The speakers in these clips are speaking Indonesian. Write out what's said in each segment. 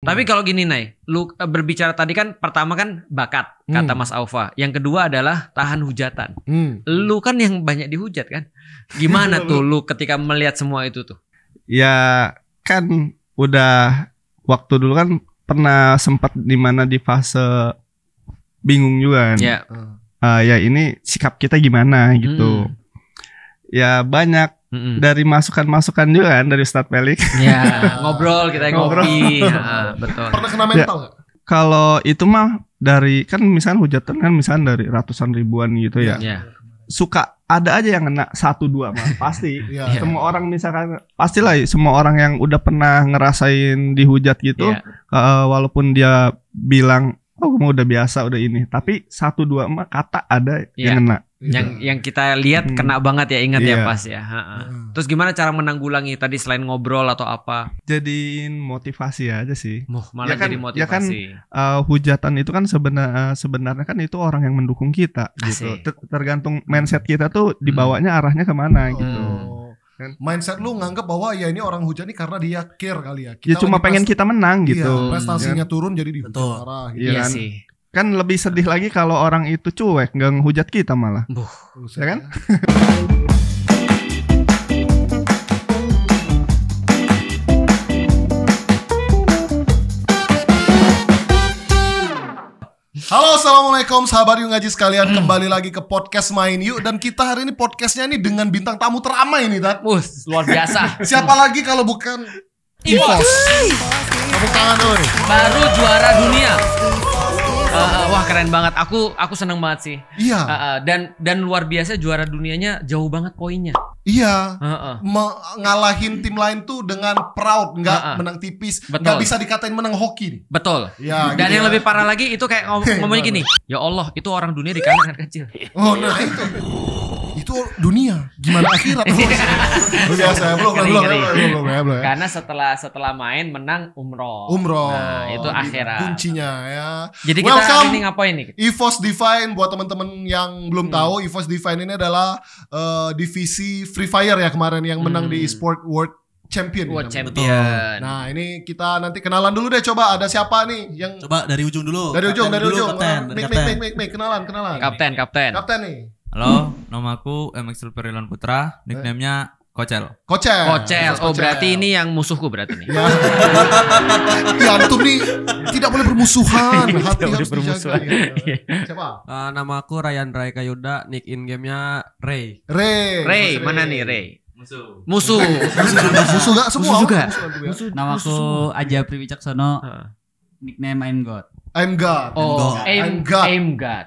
Tapi kalau gini Nay, lu berbicara tadi kan pertama kan bakat kata Mas Aufa. Yang kedua adalah tahan hujatan. Lu kan yang banyak dihujat kan? Gimana tuh lu ketika melihat semua itu tuh? Ya kan udah waktu dulu kan pernah sempat di mana di fase bingung juga kan. Ya. Ya ini sikap kita gimana gitu. Ya banyak dari masukan-masukan juga kan dari Ustadz Felix. Ya, ngobrol kita ngopi. Betul. Pernah kena mental nggak? Kalau itu mah dari kan misalnya hujatan kan misalnya dari ratusan ribuan gitu ya. Suka ada aja yang kena 1-2 mah pasti. Semua orang misalkan pastilah semua orang yang udah pernah ngerasain dihujat gitu, walaupun dia bilang oh kamu udah biasa udah ini, tapi 1-2 mah kata ada yang kena. Yang kita lihat kena banget ya, ingat ya pas ya. Terus gimana cara menanggulangi tadi selain ngobrol atau apa? Jadiin motivasi aja sih. Malah ya kan, jadi motivasi. Ya kan hujatan itu kan sebenarnya kan itu orang yang mendukung kita gitu. Tergantung mindset kita tuh dibawanya arahnya kemana gitu. Mindset lu nganggap bahwa ya ini orang hujat nih karena dia care kali ya. Ya cuma pengen kita menang gitu. Prestasinya turun jadi dihujat parah gitu. Iya sih. Kan lebih sedih lagi kalau orang itu cuek, nggak ngehujat kita malah. Ya kan? Halo, assalamualaikum sahabat Yuk Ngaji sekalian, kembali lagi ke podcast Main Yuk. Dan kita hari ini podcastnya ini dengan bintang tamu teramai nih, Tat. Luar biasa. Siapa lagi kalau bukan EVOS. Tepuk tangan dulu nih. Baru juara dunia. Wah keren banget, aku seneng banget sih. Iya. Dan luar biasa juara dunianya jauh banget poinnya. Iya. Ngalahin tim lain tuh dengan proud, nggak menang tipis, nggak bisa dikatain menang hoki nih. Betul. Ya, dan gitu yang lebih parah lagi itu kayak ngomongnya gini, ya Allah itu orang dunia dikalah kecil. Oh nah itu dunia, gimana akhirat? Biasa belum. Karena setelah main menang umroh. Nah, itu akhirat. Kuncinya ya. Jadi kita hari ini ngapain nih? EVOS Divine buat teman-teman yang belum tahu, EVOS Divine ini adalah divisi Free Fire ya kemarin yang menang di eSport World Champion. Nah ini kita nanti kenalan dulu deh, coba ada siapa nih yang coba dari ujung dulu. Dari ujung. Kapten. Kenalan. Kapten nih. Halo, nama aku MX Perilan Putra, nickname-nya Kocel. Oh berarti ini yang musuhku berarti nih. Ya antum nih tidak boleh bermusuhan, hati harus dijaga. Siapa? Nama aku Ryan Raika Yuda, nick in game-nya Ray. Ray, mana nih Ray? Musuh gak semua? Musuh juga. Nama aku Aja Priwicaksono, nickname I'm God. I'm God. Aim God.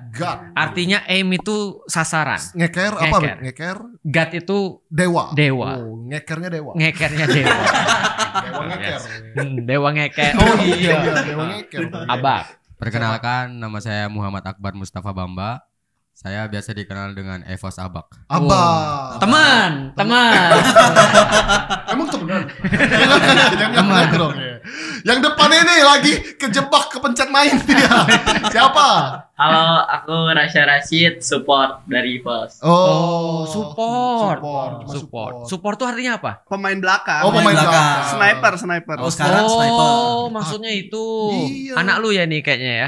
Artinya aim itu sasaran. Ngeker apa? Ngeker. God itu dewa. Oh, ngekernya dewa. Dewa ngeker. Oh iya. Dewa ngeker. Abak. Perkenalkan, nama saya Muhammad Akbar Mustafa Bamba. Saya biasa dikenal dengan EVOS Abak. Teman. Emang temenan? Jangan dong. Yang depan ini lagi kejebak kepencet main dia. Siapa? Halo, aku Rasya Rashid, support dari EVOS. Support. Support tuh artinya apa? Pemain belakang. Pemain belakang. Sniper. Sekarang sniper. Maksudnya itu anak lu ya nih kayaknya ya.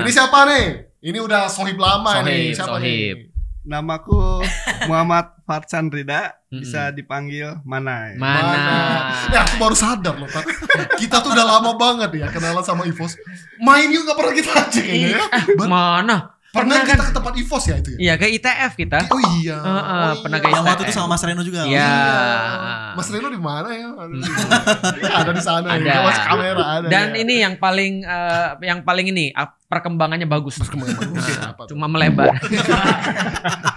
Ini siapa nih? Ini udah sohib lama nih. Siapa nih? Namaku Muhammad Farsan Rida, bisa dipanggil Manai. Ya aku baru sadar loh, kita tuh udah lama banget ya kenalan sama EVOS. Main Yuk gak pernah kita aja kayaknya ya. Mana? Pernah kita ke tempat EVOS ya itu ya? Iya, ke ITF kita. Oh iya. Pernah ke ITF. Yang waktu itu sama Mas Reno juga. Iya. Mas Reno di mana ya? Ada di sana. Ada. Mas kamera ada. Dan ini yang paling ini perkembangannya bagus. Cuma melebar.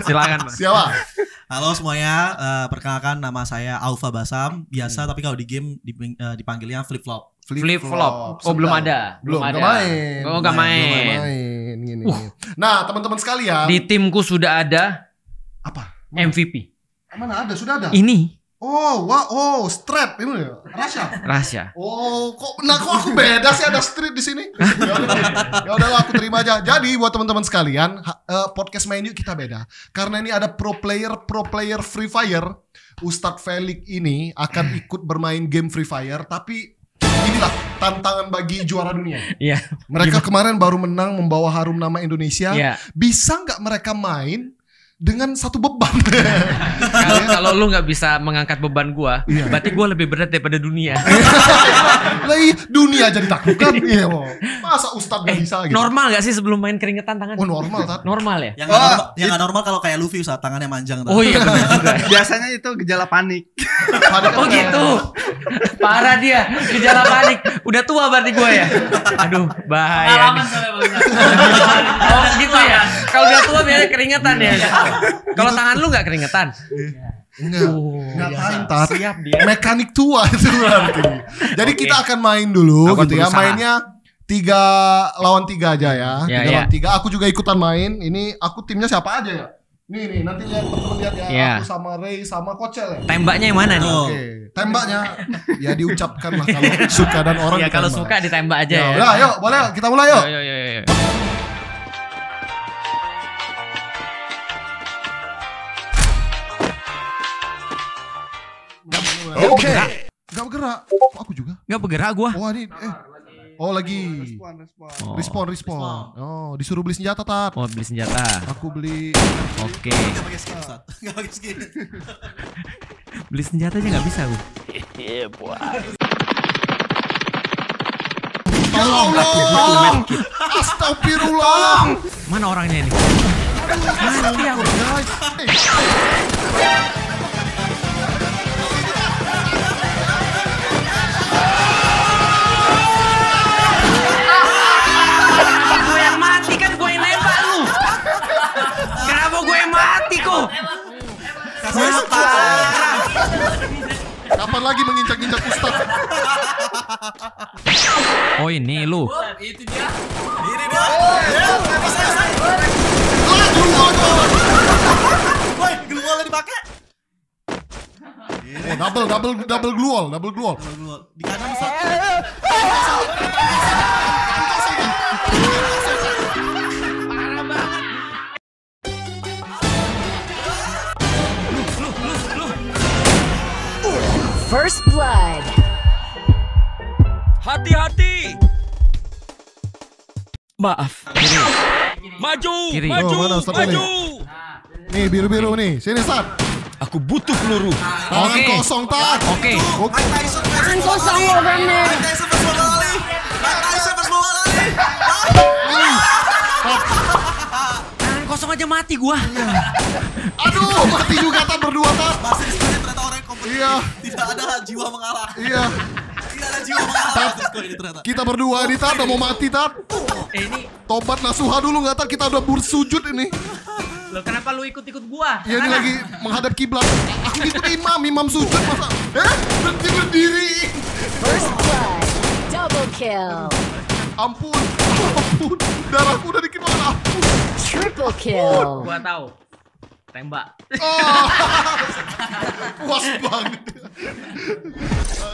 Silakan, Mas. Siapa? Halo semuanya, perkenalkan nama saya Aufa Basam. Biasa tapi kalau di game dipanggilnya Flip Flop. Oh belum ada. Gak main. Oh gak main. Gini. Nah teman-teman sekalian, di timku sudah ada apa? MVP. Mana ada? Sudah ada. Ini. Strap ini ya. Rasya. Kok aku beda sih ada street di sini? Ya udahlah aku terima aja. Jadi buat teman-teman sekalian, podcast Main Yuk kita beda. Karena ini ada pro player Free Fire. Ustadz Felix ini akan ikut bermain game Free Fire, tapi inilah tantangan bagi juara dunia. Iya. Mereka kemarin baru menang membawa harum nama Indonesia. Iya. Bisa nggak mereka main dengan satu beban? Kalau lu nggak bisa mengangkat beban gua, berarti gua lebih berat daripada dunia. Dunia aja ditaklukkan. Iya, masa Ustadz nggak bisa gitu? Normal nggak sih sebelum main keringetan tangan? Oh normal, Tat. Normal ya? Yang nggak normal kalau kayak Luffy Ustaz, tangannya manjang. Oh iya benar juga. Biasanya itu gejala panik. Oh gitu. Parah dia, gejala panik. Udah tua berarti gua ya. Aduh, bahaya. Oh gitu ya. Kalau udah tua biasanya keringetan ya. Kalau tangan lu nggak keringetan? Enggak. Ngapain, Tat? Siap dia. Mekanik tua itu berarti. Jadi kita akan main dulu Aku gitu ya. berusaha. Mainnya 3 lawan 3 aja ya. 3 lawan 3. Aku juga ikutan main. Ini aku timnya siapa aja ya? Nih nanti lihat teman-teman lihat ya. Aku sama Ray sama Kocel ya. Tembaknya yang mana nih? Oke. Tembaknya ya diucapkan lah kalau suka dan orang. Ya kalau suka ditembak aja ya. Ya, yuk boleh kita mulai yuk. Yo. Oke. Gak bergerak. Kok aku juga? Gak bergerak gua. Wah ini Oh lagi. Respon. Oh disuruh beli senjata, Tat. Oh beli senjata. Aku beli. Oke. Nggak pakai skin, Ustaz. Nggak pakai skin. Beli senjata aja nggak bisa gua. Tolong. Astagfirullah. Mana orangnya ini? Mati aku. Gue yang mati kan, gue yang nembak lu. Kenapa gue yang mati kok? Kapan lagi menginjak-injak Ustaz? Oh ini lu. Itu dia. Ini dia. Woi, gluol dipakai. Oh, double gluol. Di kanan Ustaz. First blood. Hati-hati. Maaf. Maju. Kiri. Oh, mana Ustaz maju. Nih biru-biru nih. Sini Ustaz. Aku butuh peluru. Tangan kosong, Tat. Oke. Tangan kosong lo bener. Tangan kosong aja mati gua. Aduh, mati juga Tat berdua, Tat. Masih sebenarnya ternyata orang kompetitif. Iya. Tidak ada jiwa mengalah. Iya. Tidak ada jiwa mengalah. Ini ternyata. Kita berdua ini Tat udah mau mati, Tat. Ini Tobat nasuha dulu nggak, Tat? Kita udah bersujud ini. lo kenapa lu ikut-ikut gua? Ya ini lagi menghadap kiblat. Aku ikut imam sujud masa. Berhenti berdiri. First blood. Double kill. Ampun. Darahku udah dikit banget. Ampun. Triple kill. Gua tahu. Tembak. Oh. Puas banget.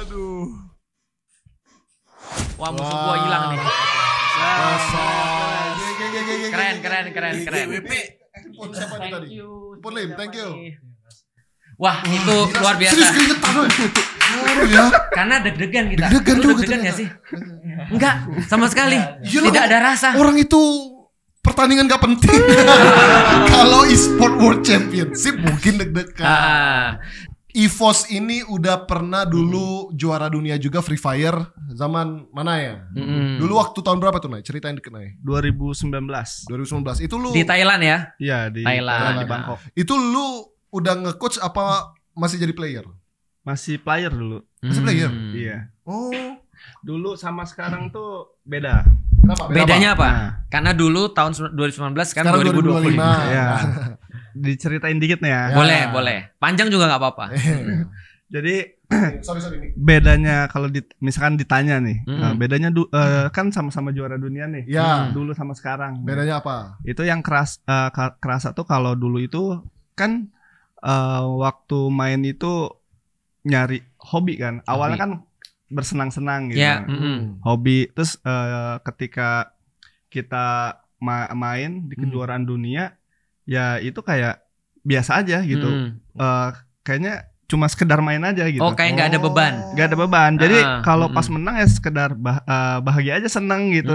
Aduh. Wah, musuh gua hilang nih. Keren. Handphone siapa ini tadi? Handphone Lim, thank you. Wah, itu luar biasa. Serius keringetan loh. Baru ya. Karena deg-degan kita. Deg-degan Lu juga deg-degan ternyata. gak sih? Enggak, sama sekali. Iyalah, Tidak ada rasa. Orang itu pertandingan gak penting. Kalau e-sport World Championship mungkin deg-degan. EVOS ini udah pernah dulu juara dunia juga Free Fire zaman mana ya? Dulu waktu tahun berapa tuh, Nay? Ceritain dikit, Nay. 2019. Itu lu Di Thailand ya? Iya, di Thailand. di Bangkok. Itu lu udah nge-coach apa masih jadi player? Masih player dulu. Masih player? Iya. Oh. Dulu sama sekarang tuh beda. Kenapa? Bedanya apa? Nah. Karena dulu tahun 2019 Sekarang sekarang 2025. 2025. Ya. Diceritain dikit nih ya. Boleh. Panjang juga nggak apa-apa. Jadi sorry. bedanya kalau misalkan ditanya nih, bedanya kan sama-sama juara dunia nih. Ya. Dulu sama sekarang. Bedanya apa? Itu yang kerasa tuh kalau dulu itu kan waktu main itu nyari hobi kan. Awalnya kan bersenang-senang gitu. Ya. Hobi. Terus ketika kita main di kejuaraan dunia, ya itu kayak biasa aja gitu. Kayaknya cuma sekedar main aja gitu. Oh, kayak nggak ada beban. Nggak ada beban. Jadi kalau pas menang ya sekedar bahagia aja, seneng gitu.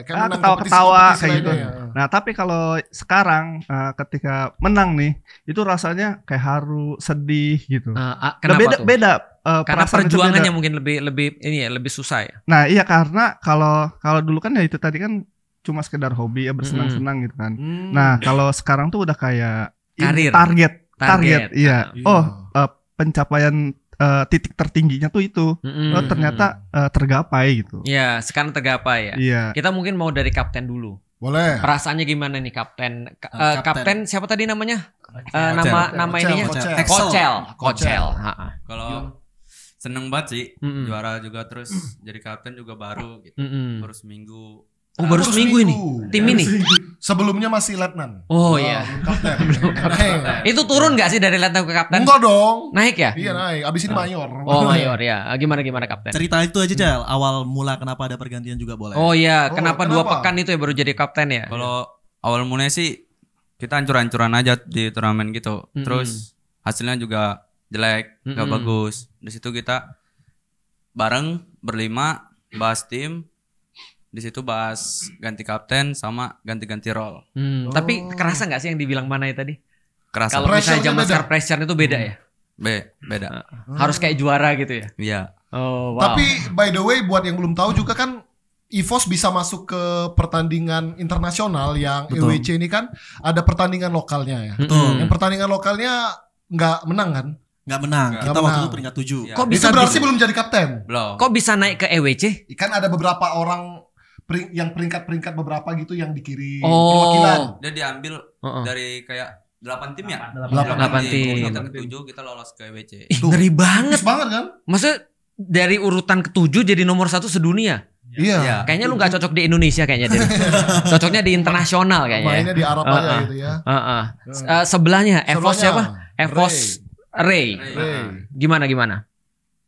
Ketawa-ketawa kayak gitu. Nah, tapi kalau sekarang ketika menang nih, itu rasanya kayak haru, sedih gitu. Kenapa beda. Karena perjuangannya mungkin lebih ini ya, lebih susah ya. Nah, iya karena kalau dulu kan ya itu tadi kan cuma sekedar hobi ya, bersenang-senang gitu kan. Nah, kalau sekarang tuh udah kayak karir. Target. Iya. Pencapaian titik tertingginya tuh itu. Ternyata tergapai gitu. Iya, sekarang tergapai ya. Iya. Kita mungkin mau dari kapten dulu. Boleh. Perasaannya gimana nih kapten? Kapten siapa tadi namanya? Nama ininya? Kocel. Kalau seneng banget sih, juara juga, terus jadi kapten juga baru gitu. Baru seminggu. Oh, baru seminggu ini tim ini. Sebelumnya masih letnan. Oh iya. Kapten. Itu turun nggak sih dari letnan ke kapten? Enggak dong. Naik ya? Iya naik. Abis ini mayor. Oh mayor ya. Gimana kapten? Cerita itu aja Cel. Awal mula kenapa ada pergantian juga boleh. Oh iya. Kenapa 2 pekan itu ya baru jadi kapten ya? Kalau awal mulanya sih kita hancur-hancuran aja di turnamen gitu. Terus hasilnya juga jelek, nggak bagus. Di situ kita bareng berlima bahas tim. Di situ bahas ganti kapten sama ganti-ganti role. Tapi kerasa nggak sih yang dibilang Manai tadi? Kerasa. Kalau misalnya zaman sekarang pressure itu beda ya? Beda. Harus kayak juara gitu ya? Iya. Oh, wow. Tapi by the way buat yang belum tahu juga kan, EVOS bisa masuk ke pertandingan internasional yang EWC ini kan ada pertandingan lokalnya ya. Betul. Yang pertandingan lokalnya nggak menang kan? Nggak menang. Kita waktu itu peringkat 7. Kok bisa itu berarti belum jadi kapten? Belum. Kok bisa naik ke EWC? Kan ada beberapa orang yang peringkat beberapa gitu yang dikirim perwakilan. Dia diambil dari kayak 8 tim ya? 8 tim. Kita ke-7 kita lolos ke EWC. Ngeri banget. Banget kan? Maksudnya dari urutan ke-7 jadi nomor 1 sedunia. Iya. Kayaknya lu gak cocok di Indonesia kayaknya deh. Cocoknya di internasional kayaknya. Mainnya di Arab aja gitu ya. Sebelahnya EVOS siapa? EVOS Ray. Gimana?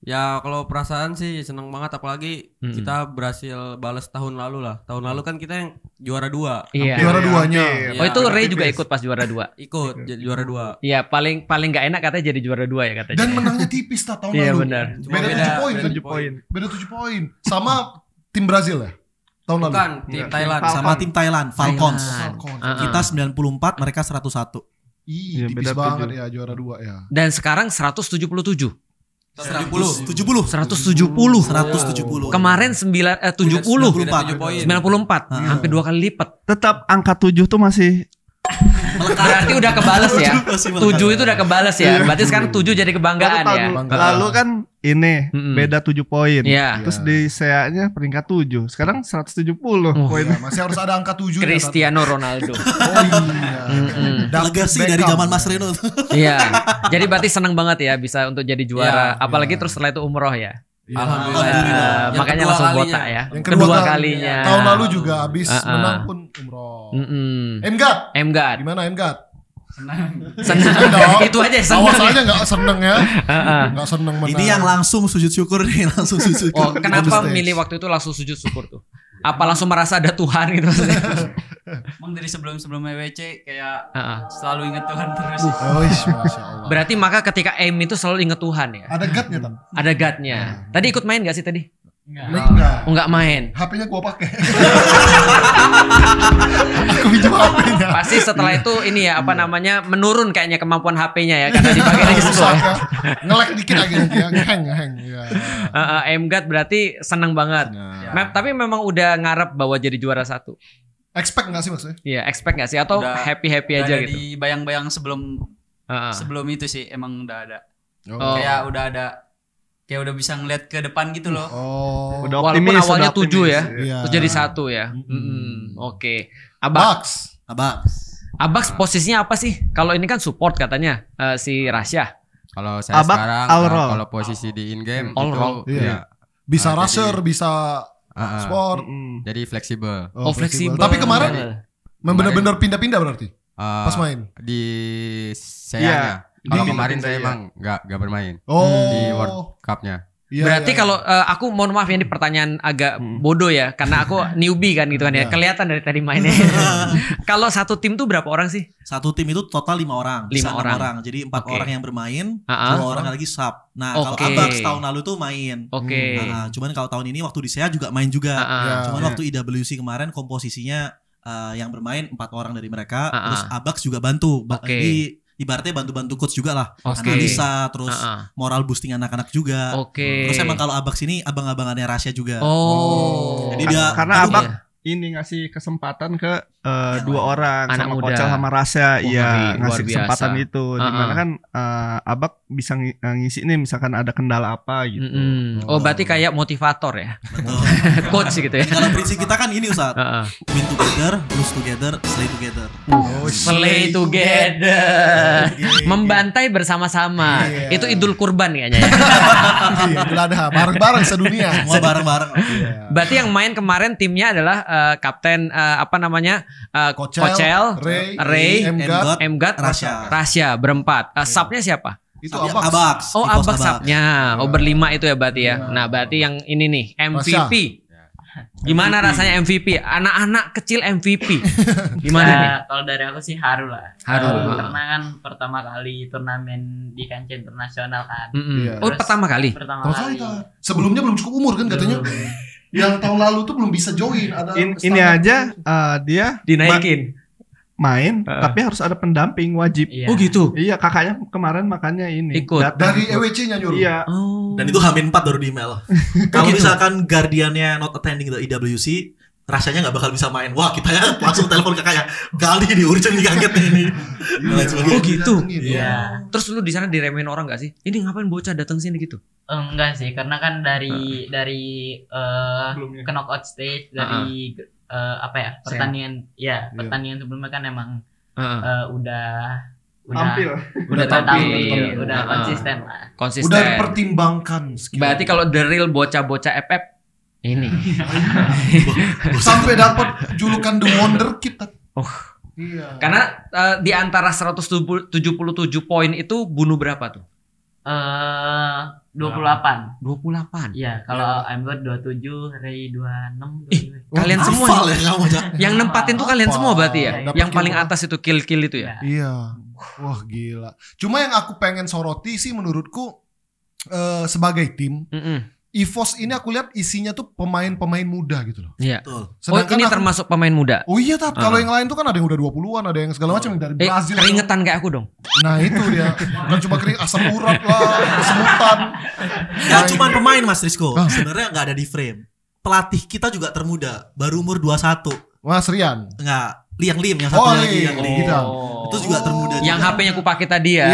Ya kalau perasaan sih seneng banget, apalagi kita berhasil balas tahun lalu lah. Tahun lalu kan kita yang juara 2. Iya. Juara 2-nya. Oh itu Ray juga ikut pas juara 2. Ikut juara 2. Iya, paling gak enak katanya jadi juara 2 ya katanya. Dan menangnya tipis tahun lalu. Iya benar. Beda 7 poin. Beda 7 poin. Sama tim Brazil ya? Tahun lalu. Bukan, tim Thailand. Sama tim Thailand, Falcons. Kita 94, mereka 101. Ih, tipis banget ya juara 2 ya. Dan sekarang 177. 170. Kemarin 94. Hampir 2 kali lipat. Tetap angka 7 tuh masih Berarti udah kebales ya. 7 itu udah kebales ya. Berarti sekarang 7 jadi kebanggaan ya. Lalu kan ini beda 7 poin. Iya. Terus di SEA-nya peringkat 7. Sekarang 170 poin. Ya, masih harus ada angka 7. Cristiano Ronaldo. Oh iya. Legasi dari zaman Mas Reno. Iya. Jadi berarti senang banget ya bisa untuk jadi juara. Apalagi terus setelah itu umroh ya. Alhamdulillah. Makanya langsung botak ya. Yang kedua kalinya. Tahun lalu juga habis menang pun umroh. Emgat. Gimana Emgat? Senang. Itu aja senang. Awas aja gak seneng ya. Gak seneng menang. Ini yang langsung sujud syukur nih. Langsung sujud syukur. Oh, kenapa milih waktu itu langsung sujud syukur tuh? Apa langsung merasa ada Tuhan gitu? Emang dari sebelum EWC kayak selalu ingat Tuhan terus. Masya Allah. Berarti maka ketika aim itu selalu ingat Tuhan ya? Ada God-nya Tam? Ada God-nya. Tadi ikut main gak sih tadi? Enggak. Enggak main. HP-nya gua pakai. Aku pinjam HP-nya. Pasti setelah itu ini ya apa namanya menurun kayaknya kemampuan HP-nya ya karena dipakai dari semua. Ya. Nge-lag dikit lagi nanti ya, ngeheng ya. Emgat berarti senang banget. Tapi memang udah ngarep bahwa jadi juara 1. Expect gak sih maksudnya? Iya, expect gak sih atau happy aja gitu? Di bayang-bayang sebelum itu sih emang udah ada. Kayak udah bisa ngeliat ke depan gitu loh. Udah walaupun awalnya 7 ya, terus jadi 1 ya. Oke. Abax posisinya apa sih? Kalau ini kan support katanya si Rasya. Kalau saya sekarang kalau posisi di in game all roll. Ya. Bisa rusher, bisa sport. Jadi fleksibel. Oh, fleksibel. Tapi kemarin bener-bener pindah-pindah berarti. Pas main. Di SEA-nya. Kalau kemarin saya emang nggak bermain di World Cup-nya. Berarti kalau aku mohon maaf ya, ini pertanyaan agak bodoh ya, karena aku newbie kan gitu kan ya. Kelihatan dari tadi mainnya. Kalau satu tim tuh berapa orang sih? Satu tim itu total 5 orang. 5 orang. Jadi 4 orang yang bermain, 2 orang lagi sub. Nah, kalau Abax tahun lalu tuh main. Nah, cuman kalau tahun ini waktu di SEA juga main juga. Cuman waktu IWC kemarin komposisinya yang bermain 4 orang dari mereka, terus Abax juga bantu. Jadi ibaratnya bantu-bantu coach juga lah, analisa, terus moral boosting anak-anak juga. Terus emang kalau Abax ini abang-abangannya Rasya juga. Jadi dia karena Abax ini ngasih kesempatan ke 2 orang anak sama muda. Kocel sama Rasya, ngasih biasa. kesempatan itu. Dimana kan Abax bisa ngisi nih misalkan ada kendala apa gitu. Berarti kayak motivator ya. Coach gitu ya. Kalau prinsip kita kan ini Ustaz. Win together, lose together, slay together. Slay together. Membantai bersama-sama. Itu Idul Kurban kayaknya ya. Idul Adha, bareng-bareng sedunia. Semua bareng-bareng. Berarti yang main kemarin timnya adalah kapten Kocel, Ray, Emgat, Rasya berempat. Subnya siapa? Itu Abax. Abax subnya. berlima itu ya berarti ya. Nah, berarti yang ini nih MVP. Gimana rasanya MVP? Anak-anak kecil MVP. Gimana nih? Kalau dari aku sih haru lah. Karena kan pertama kali turnamen di kancah internasional kan. Pertama kali. Pertama kali. Sebelumnya belum cukup umur kan katanya. Yang tahun lalu tuh belum bisa join. Ini aja dia dinaikin. Main tapi harus ada pendamping wajib. Oh gitu. Iya, kakaknya kemarin makanya ini ikut dari EWC-nya nyuruh. Iya. Dan itu H-4 baru di email. Kalau misalkan guardiannya not attending the IWC, rasanya nggak bakal bisa main. Wah, kita ya langsung telepon kakaknya. Gali di urgent nih kaget ini. Gitu. Iya. Terus lu di sana diremehin orang nggak sih? Ini ngapain bocah datang sini gitu? Enggak sih, karena kan dari ke knockout stage dari pertandingan pertandingan sebelumnya kan emang udah konsisten lah. Udah dipertimbangkan. Berarti kalau the real bocah-bocah FF ini sampai dapat julukan The Wonder Kid. Iya. Karena di antara 177 poin itu bunuh berapa tuh? 28. Iya, kalau Emgot 27, Ray 26. Kalian semua yang nempatin tuh kalian semua berarti ya? Yang paling atas itu kill itu ya? Iya. Wah, gila. Cuma yang aku pengen soroti sih menurutku sebagai tim EVOS ini aku lihat isinya tuh pemain-pemain muda gitu loh. Iya. Ini termasuk pemain muda. Oh iya, kalau yang lain tuh kan ada yang udah 20-an, ada yang segala macam yang dari Brazil. Keringetan kayak aku dong. Nah, itu dia. Bukan cuma asam urat lah, kesemutan. Gak cuma pemain Mas Rizko. Sebenarnya nggak ada di frame. Pelatih kita juga termuda, baru umur 21. Mas Rian. Enggak, Lim yang satu lagi yang itu juga termuda. Yang HP-nya aku pakai tadi ya.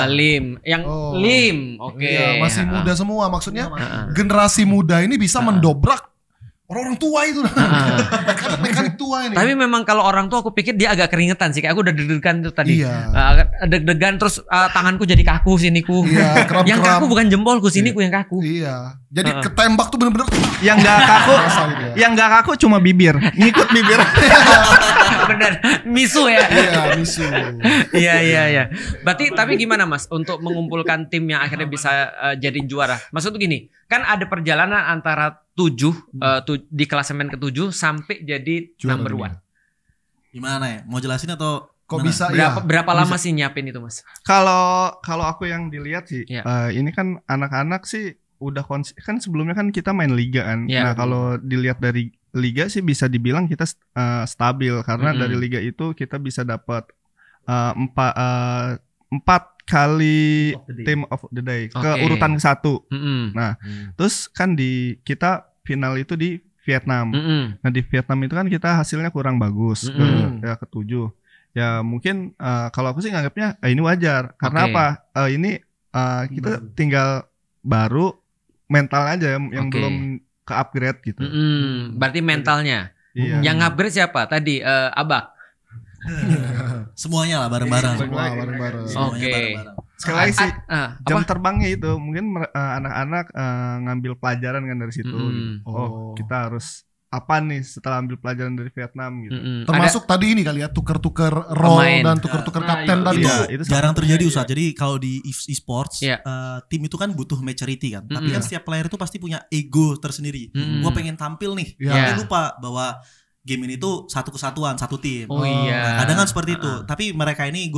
Lim. Yang Lim. Oke. Iya, masih muda semua. Maksudnya generasi muda ini bisa mendobrak orang-orang tua itu. Mekanik tua ini. Tapi memang kalau orang tua aku pikir dia agak keringetan sih. Kayak aku udah deg-degan tuh tadi. Deg-degan terus tanganku jadi kaku siniku. Yang kaku bukan jempolku, siniku yang kaku. Iya. Jadi ketembak tuh bener-bener yang gak kaku. Yang gak kaku cuma bibir. Ngikut bibir. Bener. Misu ya. Iya, misu. Iya. Berarti tapi gimana Mas untuk mengumpulkan tim yang akhirnya bisa jadi juara? Maksud tuh gini, kan ada perjalanan antara 7 di klasemen ke-7 sampai jadi number 1. Gimana ya? Mau jelasin atau kok bisa berapa lama sih nyiapin itu Mas? Kalau aku yang dilihat sih ini kan anak-anak sih udah kan sebelumnya kan kita main liga kan. Nah, kalau dilihat dari liga sih bisa dibilang kita stabil karena dari liga itu kita bisa dapat 4 kali team of the day ke urutan ke-1. Nah, terus kan kita final itu di Vietnam. Nah, di Vietnam itu kan kita hasilnya kurang bagus ke-7. Ya mungkin kalau aku sih nganggapnya ini wajar karena apa? Ini kita tinggal baru mental aja yang belum ke-upgrade gitu. Berarti mentalnya. Yang upgrade siapa? Tadi Abak. Semuanya lah bareng-bareng. Oke. Sekali lagi sih jam terbangnya itu mungkin anak-anak ngambil pelajaran kan dari situ. Kita harus apa nih setelah ambil pelajaran dari Vietnam gitu. Termasuk tadi ini kali ya, tuker-tuker role dan tuker-tuker kapten tadi. Itu jarang terjadi Ustaz. Jadi kalau di e-sports tim itu kan butuh maturity kan. Tapi kan setiap player itu pasti punya ego tersendiri. Gua pengen tampil nih. Tapi lupa bahwa game ini tuh satu kesatuan, satu tim. Nah, kadang kan seperti itu. Tapi mereka ini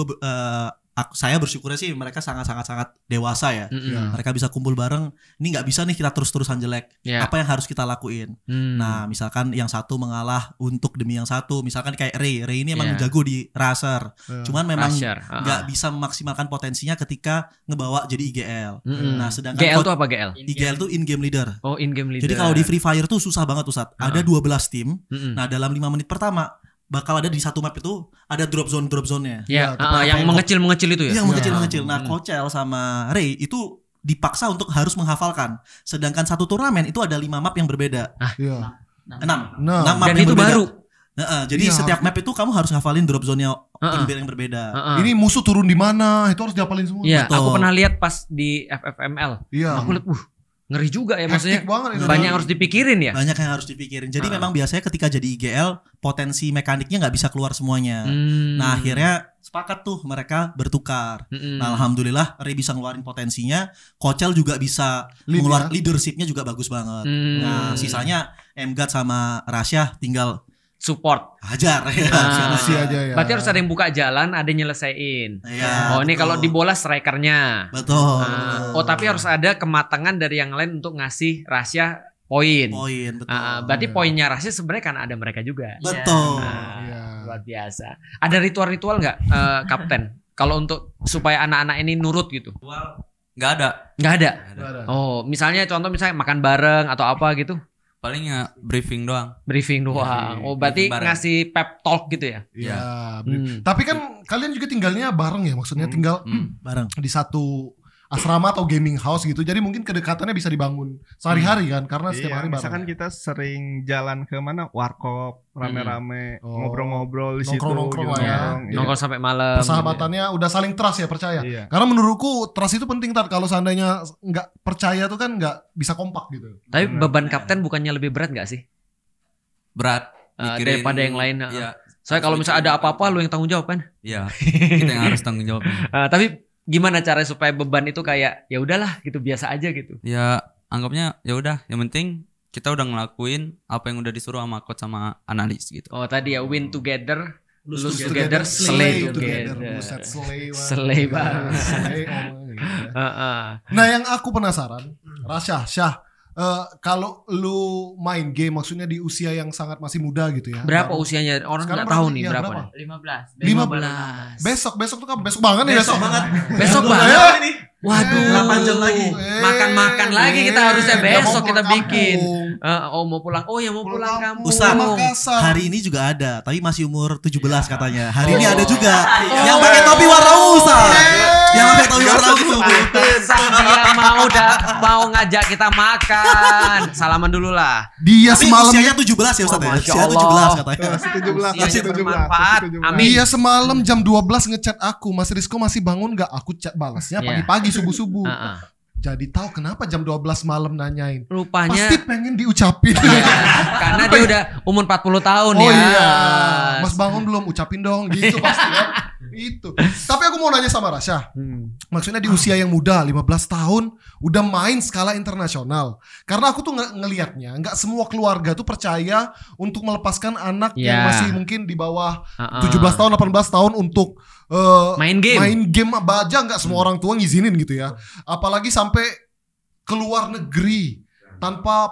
saya bersyukurnya sih mereka sangat dewasa ya. Mereka bisa kumpul bareng. Ini nggak bisa nih kita terus-terusan jelek. Apa yang harus kita lakuin? Nah, misalkan yang satu mengalah untuk demi yang satu. Misalkan kayak Ray ini emang jago di Razer. Cuman memang nggak bisa memaksimalkan potensinya ketika ngebawa jadi IGL. Nah, sedangkan GL itu apa GL? IGL itu in-game leader. Oh, in-game leader. Jadi kalau di Free Fire tuh susah banget Ustaz. Ada 12 tim. Nah, dalam 5 menit pertama bakal ada di satu map itu ada drop zone-nya. Iya, yang mengecil-mengecil itu ya. Yang mengecil-mengecil. Nah, Kochel sama Ray itu dipaksa untuk harus menghafalkan. Sedangkan satu turnamen itu ada 5 map yang berbeda. 6 map dan itu berbeda. Baru. Jadi setiap map itu kamu harus hafalin drop zone-nya yang berbeda. Ini musuh turun di mana, itu harus dihafalin semua. Iya, aku pernah lihat pas di FFML. Aku lihat ngeri juga ya, maksudnya banyak yang harus dipikirin ya. Banyak yang harus dipikirin. Jadi memang biasanya ketika jadi IGL potensi mekaniknya nggak bisa keluar semuanya. Nah akhirnya sepakat tuh mereka bertukar. Nah alhamdulillah Ray bisa ngeluarin potensinya, Kochel juga bisa mengeluarkan leadershipnya juga bagus banget. Nah sisanya Emgat sama Rasya tinggal support hajar ya. Aja ya. Berarti harus ada yang buka jalan, ada yang nyelesain. Oh ini kalau di bola strikernya. Betul. Oh tapi harus ada kematangan dari yang lain untuk ngasih Rasya poin. Betul. Berarti poinnya Rasya sebenarnya kan ada mereka juga. Betul. Luar biasa. Ada ritual-ritual nggak Kapten? Kalau untuk supaya anak-anak ini nurut gitu? Nggak ada. Nggak ada. Oh misalnya contoh misalnya makan bareng atau apa gitu? Paling ya briefing doang. Oh berarti ngasih pep talk gitu ya? Iya. Tapi kan kalian juga tinggalnya bareng ya, maksudnya tinggal bareng di satu asrama atau gaming house gitu. Jadi mungkin kedekatannya bisa dibangun sehari-hari kan, karena setiap hari bareng. Misalkan kita sering jalan ke mana, warkop rame-rame, ngobrol-ngobrol di situ, nongkrong sampai malam. Persahabatannya udah saling trust ya, percaya. Karena menurutku trust itu penting kalau seandainya nggak percaya tuh kan nggak bisa kompak gitu. Tapi beban kapten bukannya lebih berat nggak sih? Berat. Daripada yang lain. Soalnya kalau misalnya ada apa-apa lu yang tanggung jawab kan? Iya. Kita yang harus tanggung jawab. Tapi gimana caranya supaya beban itu kayak ya udahlah gitu, biasa aja gitu? Ya anggapnya ya udah, yang penting kita udah ngelakuin apa yang udah disuruh sama coach sama analis gitu. Oh tadi ya, win together, lose together, slay together. Slay banget. Nah yang aku penasaran, Syah, kalau lu main game maksudnya di usia yang sangat masih muda gitu ya. Berapa usianya? Orang nggak tahu nih berapa. 15. Besok tuh kan besok banget nih. Besok banget. Waduh, 8 jam lagi. Makan lagi kita harusnya besok kita bikin. Mau pulang. Oh ya mau pulang kampung. Ustaz, hari ini juga ada, tapi masih umur 17 katanya. Hari ini ada juga yang pakai topi warna Ustaz. Yang pakai topi warna ungu. Dia mau ngajak kita makan. Salaman dulu lah. Dia semalam usianya 17 ya Ustaz ya. Usia 17 katanya. Masih 17. Dia semalam jam 12 ngechat aku, Mas Rizko masih bangun enggak? Aku chat balasnya pagi-pagi subuh-subuh. Jadi tahu kenapa jam 12 malam nanyain. Rupanya pasti pengen diucapin. Karena dia udah umur 40 tahun ya. Iya. Mas bangun belum, ucapin dong gitu pasti kan. Itu. Tapi aku mau nanya sama Rasya. Maksudnya di usia yang muda, 15 tahun udah main skala internasional. Karena aku tuh ngelihatnya enggak semua keluarga tuh percaya untuk melepaskan anak yang masih mungkin di bawah 17 tahun, 18 tahun untuk main game aja, nggak semua orang tua ngizinin gitu ya, apalagi sampai keluar negeri tanpa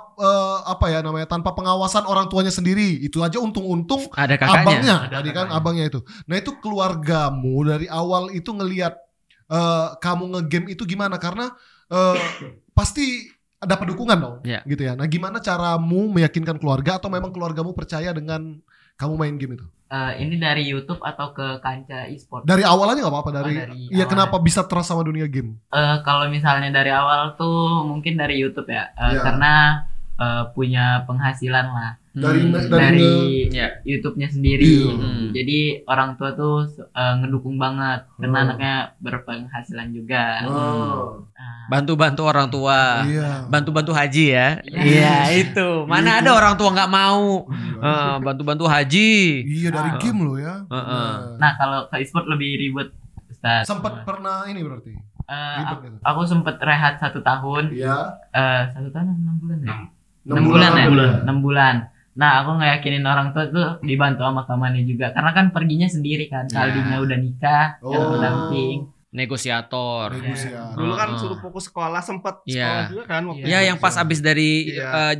tanpa pengawasan orang tuanya sendiri. Itu aja untung-untung ada kakaknya, abangnya tadi kan abangnya itu. Nah itu keluargamu dari awal itu ngelihat kamu ngegame itu gimana, karena pasti dapat dukungan dong gitu ya. Nah gimana caramu meyakinkan keluarga, atau memang keluargamu percaya dengan kamu main game itu? Ini dari YouTube atau ke kancah e-sport? Dari awal aja nggak apa-apa. Iya kenapa bisa trust sama dunia game? Kalau misalnya dari awal tuh mungkin dari YouTube ya, karena punya penghasilan lah dari YouTube-nya sendiri. Jadi orang tua tuh ngedukung banget karena anaknya berpenghasilan juga. Bantu-bantu orang tua, bantu-bantu haji ya. Iya itu. Mana ada orang tua nggak mau bantu-bantu haji. Iya dari game loh ya. Nah kalau ke e-sport lebih ribet, Ustaz. Sempat pernah ini berarti? Aku sempat rehat 1 tahun. Iya. 1 tahun 6 bulan ya. 6 bulan. Nah aku ngeyakinin orang tua tuh dibantu sama kamarnya juga. Karena kan perginya sendiri kan. Kaldinya udah nikah, yang pendamping. Negosiator. Dulu kan suruh fokus sekolah, sempat sekolah juga kan waktu itu. Yang pas abis dari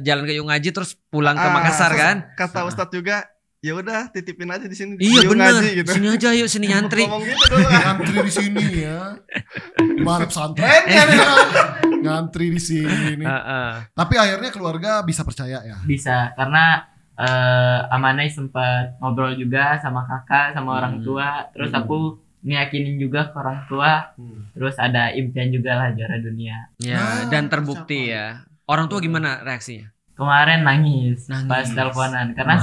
jalan ke Ngaji terus pulang ke Makassar kan. Kata Ustadz juga, ya udah titipin aja di sini. Iya benar. Gitu. Sini aja yuk, sini nyantri. Ngomong gitu dulu. Nyantri di sini ya. Mana pesantren ya. Ngantri di sini. Tapi akhirnya keluarga bisa percaya ya. Bisa karena Amanai sempat ngobrol juga sama kakak, sama orang tua. Terus aku ngeyakinin juga ke orang tua. Terus ada impian juga lah juara dunia. Ya, dan terbukti ya. Orang tua gimana reaksinya? Kemarin nangis. Pas teleponan karena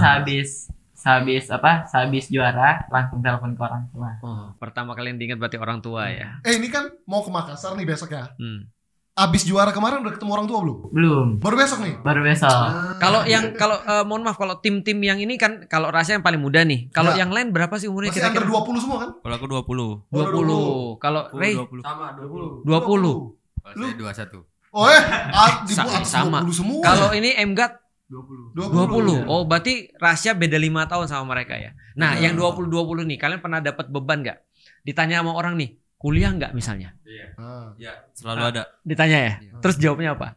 sehabis juara langsung telepon ke orang tua. Pertama kali yang diingat berarti orang tua ya. Ini kan mau ke Makassar nih besok ya. Abis juara kemarin udah ketemu orang tua belum? Belum. Baru besok nih? Baru besok. Kalau mohon maaf, kalau tim-tim yang ini kan kalau Rasya yang paling muda nih. Kalau yang lain berapa sih umurnya? Masih under 20 semua kan? Kalau aku 20. 20. Kalau Ray? Sama 20. 20. Kalau saya 21. Sama. 20 semua. Kalau ini MGAT 20. Oh, berarti Rasya beda 5 tahun sama mereka ya. Nah, yang 20 nih, kalian pernah dapat beban enggak? Ditanya sama orang nih, kuliah enggak misalnya? Iya, selalu ada. Ditanya ya? Terus jawabnya apa?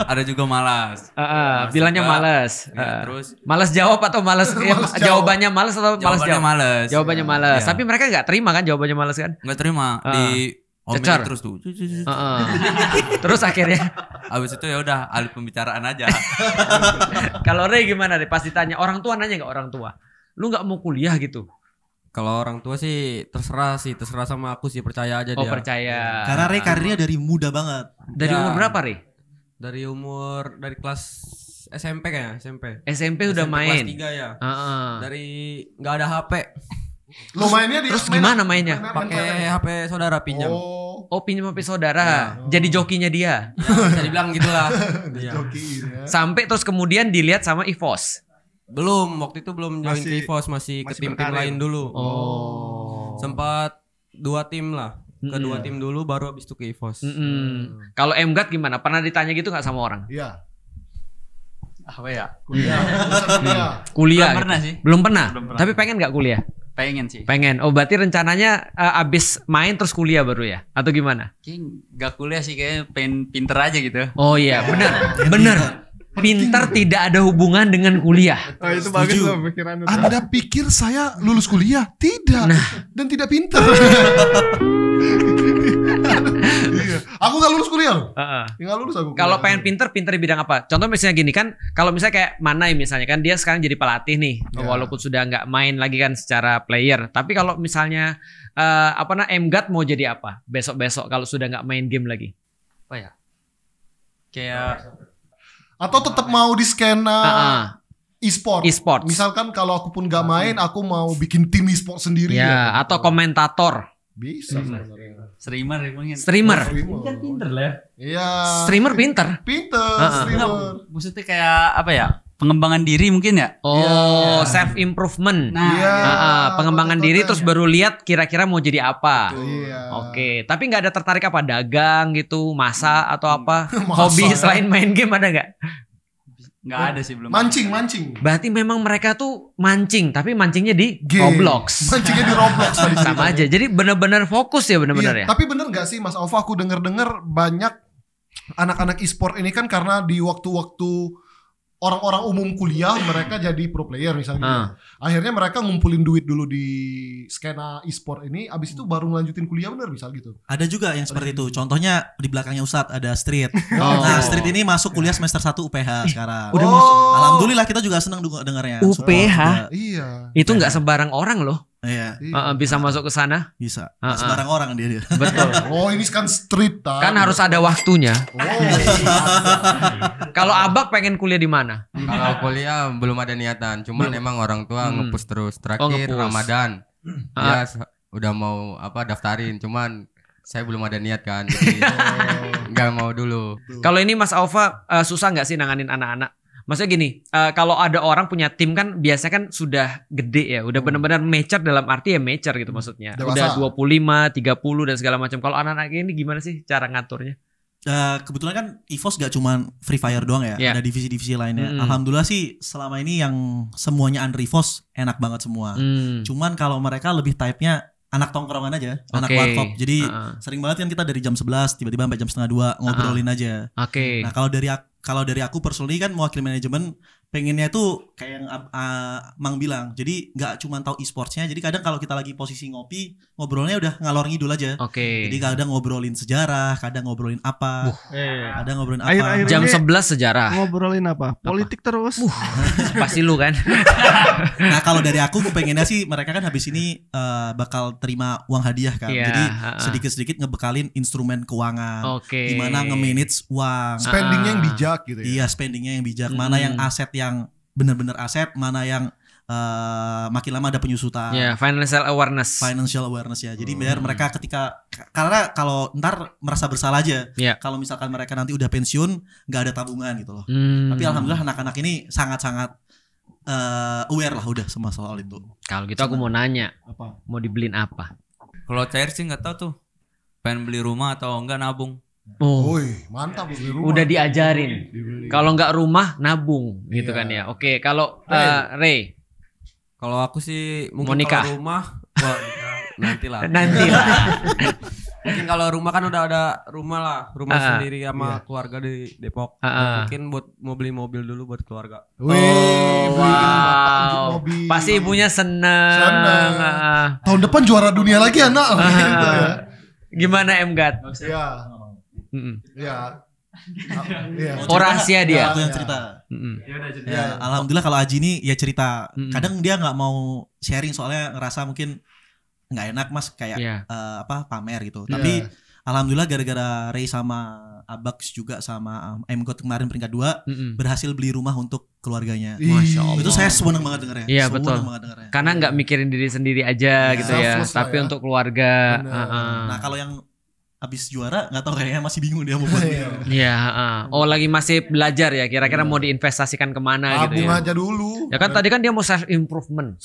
Ada juga malas. Bilangnya malas. Terus malas jawab atau malas jawabannya malas atau malas jawab? Malas. Jawabannya malas. Tapi mereka enggak terima kan jawabannya malas kan? Enggak terima. Di cecar terus tuh. Terus akhirnya abis itu ya udah alih pembicaraan aja. Kalau Ray gimana deh? Pas ditanya orang tua, nanya nggak orang tua? Lu nggak mau kuliah gitu? Kalau orang tua sih terserah sama aku sih, percaya aja dia. Percaya. Karena Ray karirnya dari muda banget. Dari umur berapa Ray? Dari kelas SMP kayaknya, SMP udah main. Kelas 3 ya. Dari nggak ada HP. Lo mainnya terus gimana mainnya? Pakai HP saudara pinjam. Oh pinjam HP saudara. Jadi jokinya dia. Ya, bisa dibilang gitulah. Joki ya. Sampai terus kemudian dilihat sama EVOS. Belum, waktu itu belum join ke EVOS, masih ke tim-tim lain dulu. Sempat 2 tim lah. Kedua tim dulu baru habis itu ke EVOS. Kalau MGAT gimana? Pernah ditanya gitu nggak sama orang? Iya. Apa ya? Kuliah. Belum pernah sih. Belum pernah. Tapi pengen nggak kuliah? Pengen sih. Pengen. Oh berarti rencananya abis main terus kuliah baru ya? Atau gimana? Gak kuliah sih, kayaknya pengen pinter aja gitu. Oh iya benar. Pinter tidak ada hubungan dengan kuliah. Itu bagus loh pikiran. Anda pikir saya lulus kuliah? Tidak. Dan tidak pinter. Aku gak lulus kuliah loh. Gak lulus aku. Kalau pengen pinter di bidang apa? Contoh misalnya gini kan, kalau misalnya kayak Manai misalnya kan dia sekarang jadi pelatih nih, walaupun sudah nggak main lagi kan secara player. Tapi kalau misalnya MGAT mau jadi apa? Besok kalau sudah nggak main game lagi? Apa ya? Kayak atau tetap mau di skena e-sport. Misalkan kalau aku pun gak main, aku mau bikin tim e-sport sendiri ya. Atau komentator. Bisa. Streamer. Kan pinter lah. Iya. Streamer pinter. Streamer. Maksudnya kayak apa ya? Pengembangan diri mungkin ya? Self improvement. Nah, pengembangan diri terus baru lihat kira-kira mau jadi apa. Iya. Oke, tapi nggak ada tertarik apa dagang gitu, masak atau apa? Hobi selain main game ada nggak? Nggak ada sih, belum. Mancing. Berarti memang mereka tuh mancing, tapi mancingnya di Roblox. Mancingnya di Roblox tadi. Sama aja. Jadi benar-benar fokus ya benar-benar ya. Tapi benar nggak sih Mas Alfa, aku dengar banyak anak-anak e-sport ini kan karena di waktu-waktu orang-orang umum kuliah mereka jadi pro player misalnya. Akhirnya mereka ngumpulin duit dulu di skena e-sport ini, abis itu baru ngelanjutin kuliah, bener misal gitu. Ada juga yang seperti itu. Contohnya di belakangnya Ustadz ada Street. Nah, Street ini masuk kuliah semester 1 UPH sekarang. Udah masuk. Alhamdulillah kita juga senang dengarnya. UPH. Iya. Itu nggak sembarang orang loh. Iya. Bisa masuk ke sana? Bisa. Sembarang orang dia. Betul. Oh, ini kan street kan harus ada waktunya. Kalau Abak pengen kuliah di mana? Kalau kuliah belum ada niatan, cuman emang orang tua nge-push terus. Terakhir Ramadan. Ya udah mau daftarin, cuman saya belum ada niat kan, jadi nggak mau dulu. Kalau ini Mas Aufa susah nggak sih nanganin anak-anak? Maksudnya gini, kalau ada orang punya tim kan biasanya kan sudah gede ya, udah benar-benar mature dalam arti ya mature gitu maksudnya. Dewasa. Udah 25, 30 dan segala macam. Kalau anak-anak ini gimana sih cara ngaturnya? Kebetulan kan EVOS gak cuma Free Fire doang ya, ada divisi-divisi lainnya. Alhamdulillah sih selama ini yang semuanya under EVOS enak banget semua. Cuman kalau mereka lebih type-nya anak tongkrongan aja, anak warkop. Jadi sering banget kan kita dari jam 11 tiba-tiba sampai jam setengah 2 ngobrolin aja. Nah kalau dari aku personally kan mewakili manajemen, pengennya tuh kayak yang Mang bilang. Jadi nggak cuma tahu e-sportsnya. Jadi kadang kalau kita lagi posisi ngopi, ngobrolnya udah ngalor ngidul aja. Jadi kadang ngobrolin sejarah, kadang ngobrolin apa, kadang ngobrolin apa. Akhir-akhir jam 11 sejarah. Ngobrolin apa? Politik terus. Pasti lu kan. Nah kalau dari aku pengennya sih mereka kan habis ini bakal terima uang hadiah kan. Jadi sedikit-sedikit ngebekalin instrumen keuangan. Gimana nge-manage uang. Spendingnya yang bijak gitu ya. Iya, spendingnya yang bijak. Mana yang aset yang benar-benar aset, mana yang makin lama ada penyusutan. Financial awareness. Financial awareness ya. Jadi biar mereka karena kalau ntar merasa bersalah aja. Kalau misalkan mereka nanti udah pensiun nggak ada tabungan gitu loh. Tapi alhamdulillah anak-anak ini sangat-sangat aware lah udah sama soal itu. Kalau gitu aku mau nanya, mau dibeliin apa? Kalau cair sih nggak tahu tuh, pengen beli rumah atau enggak nabung. Mantap beli rumah. Udah diajarin. Kalau nggak rumah nabung gitu kan ya. Oke, kalau Ray. Kalau aku sih mungkin Monica. Kalau rumah nantilah. Mungkin kalau rumah kan udah ada rumah sendiri sama keluarga di Depok. Mungkin mau beli mobil dulu buat keluarga. Wow. Pasti ibunya seneng. Tahun depan juara dunia lagi anak. Gimana Emgat? Iya. Rahasia dia. Aku yang cerita. Alhamdulillah kalau Aji ini ya cerita. Kadang dia nggak mau sharing soalnya ngerasa mungkin nggak enak mas kayak pamer gitu. Tapi alhamdulillah gara-gara Ray sama Abax juga sama Mgot kemarin peringkat 2 berhasil beli rumah untuk keluarganya. Masya Allah. Itu saya senang banget dengarnya. Iya betul. Karena nggak mikirin diri sendiri aja gitu ya. Tapi untuk keluarga. Nah kalau yang habis juara nggak tahu kayaknya masih bingung dia mau buat lagi masih belajar ya kira-kira mau diinvestasikan kemana gitu ya. Tabung aja dulu. Ya kan tadi kan dia mau self improvement.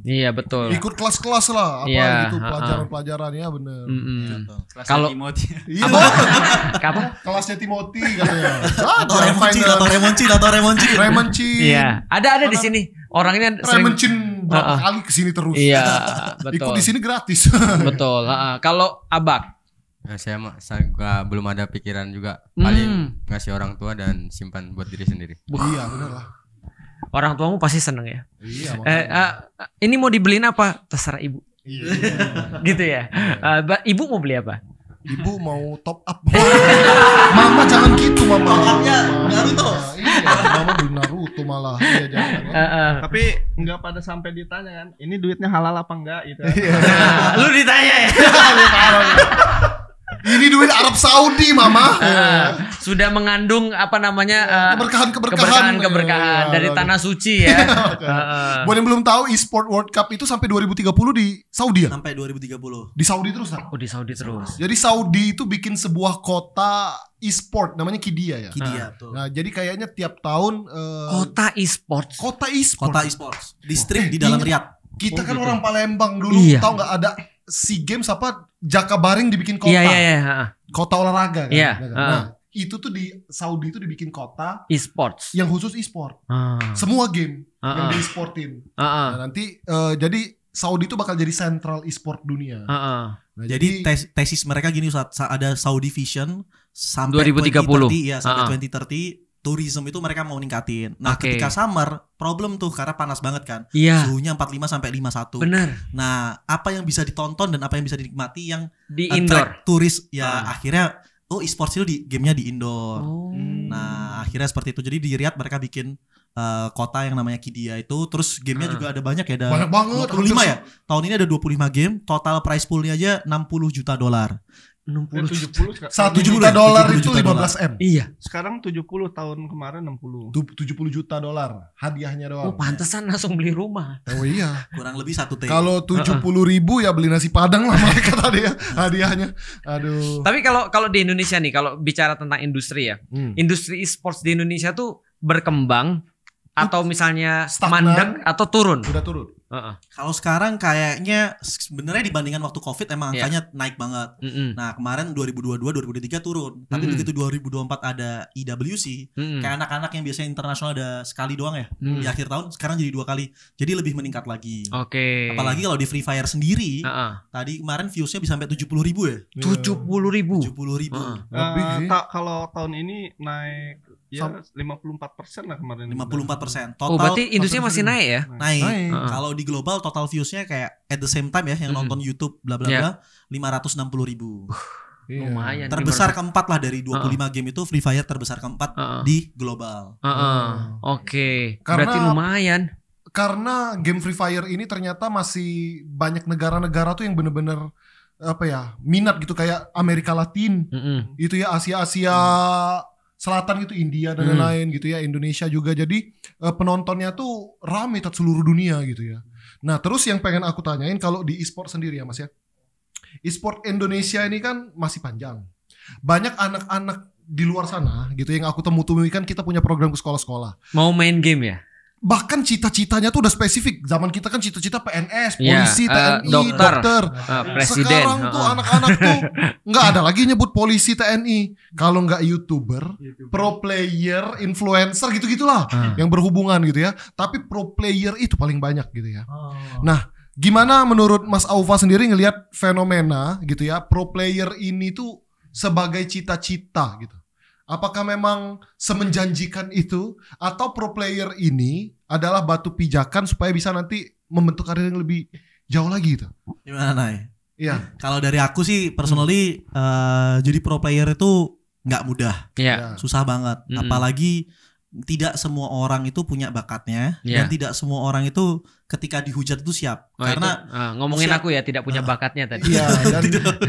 Iya betul. Ikut kelas-kelas lah gitu pelajaran-pelajarannya bener. Kalau kelasnya Timothy katanya. Atau Remonci. Iya. Ada di sini orangnya Remoncin berapa kali kesini terus. Iya betul. Ikut di sini gratis. Betul. Kalau Abak. Nah, saya belum ada pikiran juga, paling ngasih orang tua dan simpan buat diri sendiri. Iya benar lah. Orang tuamu pasti seneng ya. Iya. Ini mau dibeliin apa? Terserah ibu. Iya. Gitu ya. Ibu mau beli apa? Ibu mau top up. Mama jangan gitu mama. Top upnya Naruto. Iya, mama beli Naruto malah. Iya jangan. Tapi nggak pada sampai ditanya kan, ini duitnya halal apa enggak gitu. Lu ditanya ya. Ini duit Arab Saudi mama. Sudah mengandung keberkahan dari tanah suci ya. Buat yang belum tahu e-sport World Cup itu sampai 2030 di Saudi ya? Sampai 2030. Di Saudi terus kan? Di Saudi terus. Jadi Saudi itu bikin sebuah kota e-sport namanya Qiddiya ya. Qiddiya betul. Nah, jadi kayaknya tiap tahun kota e-sports. Distrik di dalam Riyadh. Kita kan orang Palembang dulu tahu nggak ada SEA Games apa Jakabaring dibikin kota. Iya. Kota olahraga kan. Iya. Nah, itu tuh di Saudi itu dibikin kota e-sports yang khusus e-sport. Semua game yang di-e-sportin. Nah, nanti jadi Saudi itu bakal jadi sentral e-sport dunia. Nah, jadi tesis mereka gini saat ada Saudi Vision sampai 2030. Sampai 2030 tourism itu mereka mau ningkatin. Nah, ketika summer problem tuh karena panas banget kan. Suhunya 45 sampai 51. Benar. Nah, apa yang bisa ditonton dan apa yang bisa dinikmati yang di indoor turis akhirnya e-sports itu gamenya di indoor. Nah, akhirnya seperti itu. Jadi di Riyadh mereka bikin kota yang namanya Kidia itu. Terus gamenya juga ada banyak ya, ada banyak banget, 25 ya. Tahun ini ada 25 game, total prize poolnya aja $60 juta. 1 juta dolar itu 15 M. Iya. Sekarang 70, tahun kemarin 60. 70 juta dolar hadiahnya doang. Oh, pantesan langsung beli rumah. Oh iya. Kurang lebih 1 T. Kalau 70 ribu ya beli nasi padang lah mereka tadi ya hadiahnya. Aduh. Tapi kalau di Indonesia nih, kalau bicara tentang industri ya, industri e-sports di Indonesia tuh berkembang atau misalnya mandek atau turun? Udah turun. Kalau sekarang kayaknya sebenarnya dibandingkan waktu Covid emang angkanya naik banget. Nah kemarin 2022, 2023 turun. Tapi begitu 2024 ada IWC, kayak anak-anak yang biasanya internasional ada sekali doang ya di akhir tahun, sekarang jadi 2 kali. Jadi lebih meningkat lagi. Apalagi kalau di Free Fire sendiri, tadi kemarin viewsnya bisa sampai 70 ribu ya. 70 ribu. Kalau tahun ini naik ya 54% lah kemarin. 54%. Total. Oh berarti industrinya masih naik ya? Naik. Kalau di global total viewsnya kayak at the same time ya yang nonton YouTube bla bla bla 560 ribu. Lumayan. Terbesar keempat lah dari 25 game itu, Free Fire terbesar keempat di global. Berarti lumayan. Karena game Free Fire ini ternyata masih banyak negara-negara tuh yang bener-bener apa ya minat gitu, kayak Amerika Latin, itu ya Asia Selatan gitu, India dan lain-lain gitu ya, Indonesia juga. Jadi penontonnya tuh rame di seluruh dunia gitu ya. Nah terus yang pengen aku tanyain kalau di e-sport sendiri ya Mas ya, e-sport Indonesia ini kan masih panjang. Banyak anak-anak di luar sana gitu yang aku temui kan, kita punya program ke sekolah-sekolah. Mau main game ya? Bahkan cita-citanya tuh udah spesifik. Zaman kita kan cita-cita PNS, polisi, TNI, dokter. Presiden. Sekarang tuh anak-anak tuh nggak ada lagi nyebut polisi, TNI. Kalau nggak YouTuber, pro player, influencer gitu-gitulah yang berhubungan gitu ya. Tapi pro player itu paling banyak gitu ya. Nah, gimana menurut Mas Aufa sendiri ngelihat fenomena gitu ya, pro player ini tuh sebagai cita-cita gitu? Apakah memang semenjanjikan itu, atau pro player ini adalah batu pijakan supaya bisa nanti membentuk karir yang lebih jauh lagi gitu? Gimana Nay? Iya. Kalau dari aku sih personally jadi pro player itu nggak mudah, susah banget. Apalagi tidak semua orang itu punya bakatnya dan tidak semua orang itu ketika dihujat itu siap. Karena ngomongin aku ya tidak punya bakatnya tadi. Iya,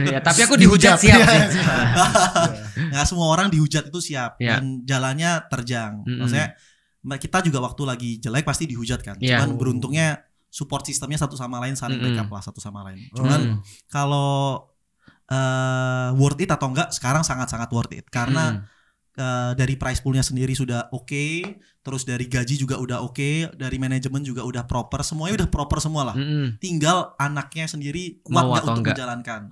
ya, tapi aku dihujat siap. Nggak semua orang dihujat itu siap dan jalannya terjang. Maksudnya kita juga waktu lagi jelek pasti dihujat kan. Cuman beruntungnya support sistemnya satu sama lain saling backup lah satu sama lain. Cuman kalau worth it atau enggak, sekarang sangat-sangat worth it karena dari prize poolnya sendiri sudah oke, terus dari gaji juga udah oke, dari manajemen juga udah proper, semuanya udah proper semua lah. Tinggal anaknya sendiri kuat nggak untuk menjalankan.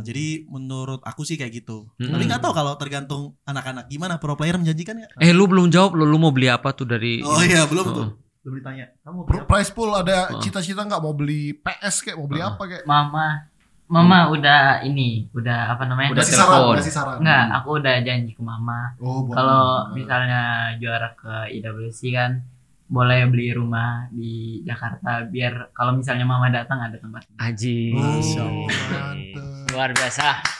Jadi menurut aku sih kayak gitu. Tapi nggak tahu kalau tergantung anak-anak gimana, pro player menjanjikan ya. Lu belum jawab, lu mau beli apa tuh dari? Oh iya belum tuh. Belum ditanya. Kamu prize pool ada cita-cita nggak mau beli PS kayak, mau beli apa kayak? Mama udah apa namanya? Udah saran. Enggak, aku udah janji ke Mama. Kalau misalnya juara ke IWC kan boleh beli rumah di Jakarta biar kalau misalnya Mama datang ada tempat. Aji. Luar biasa.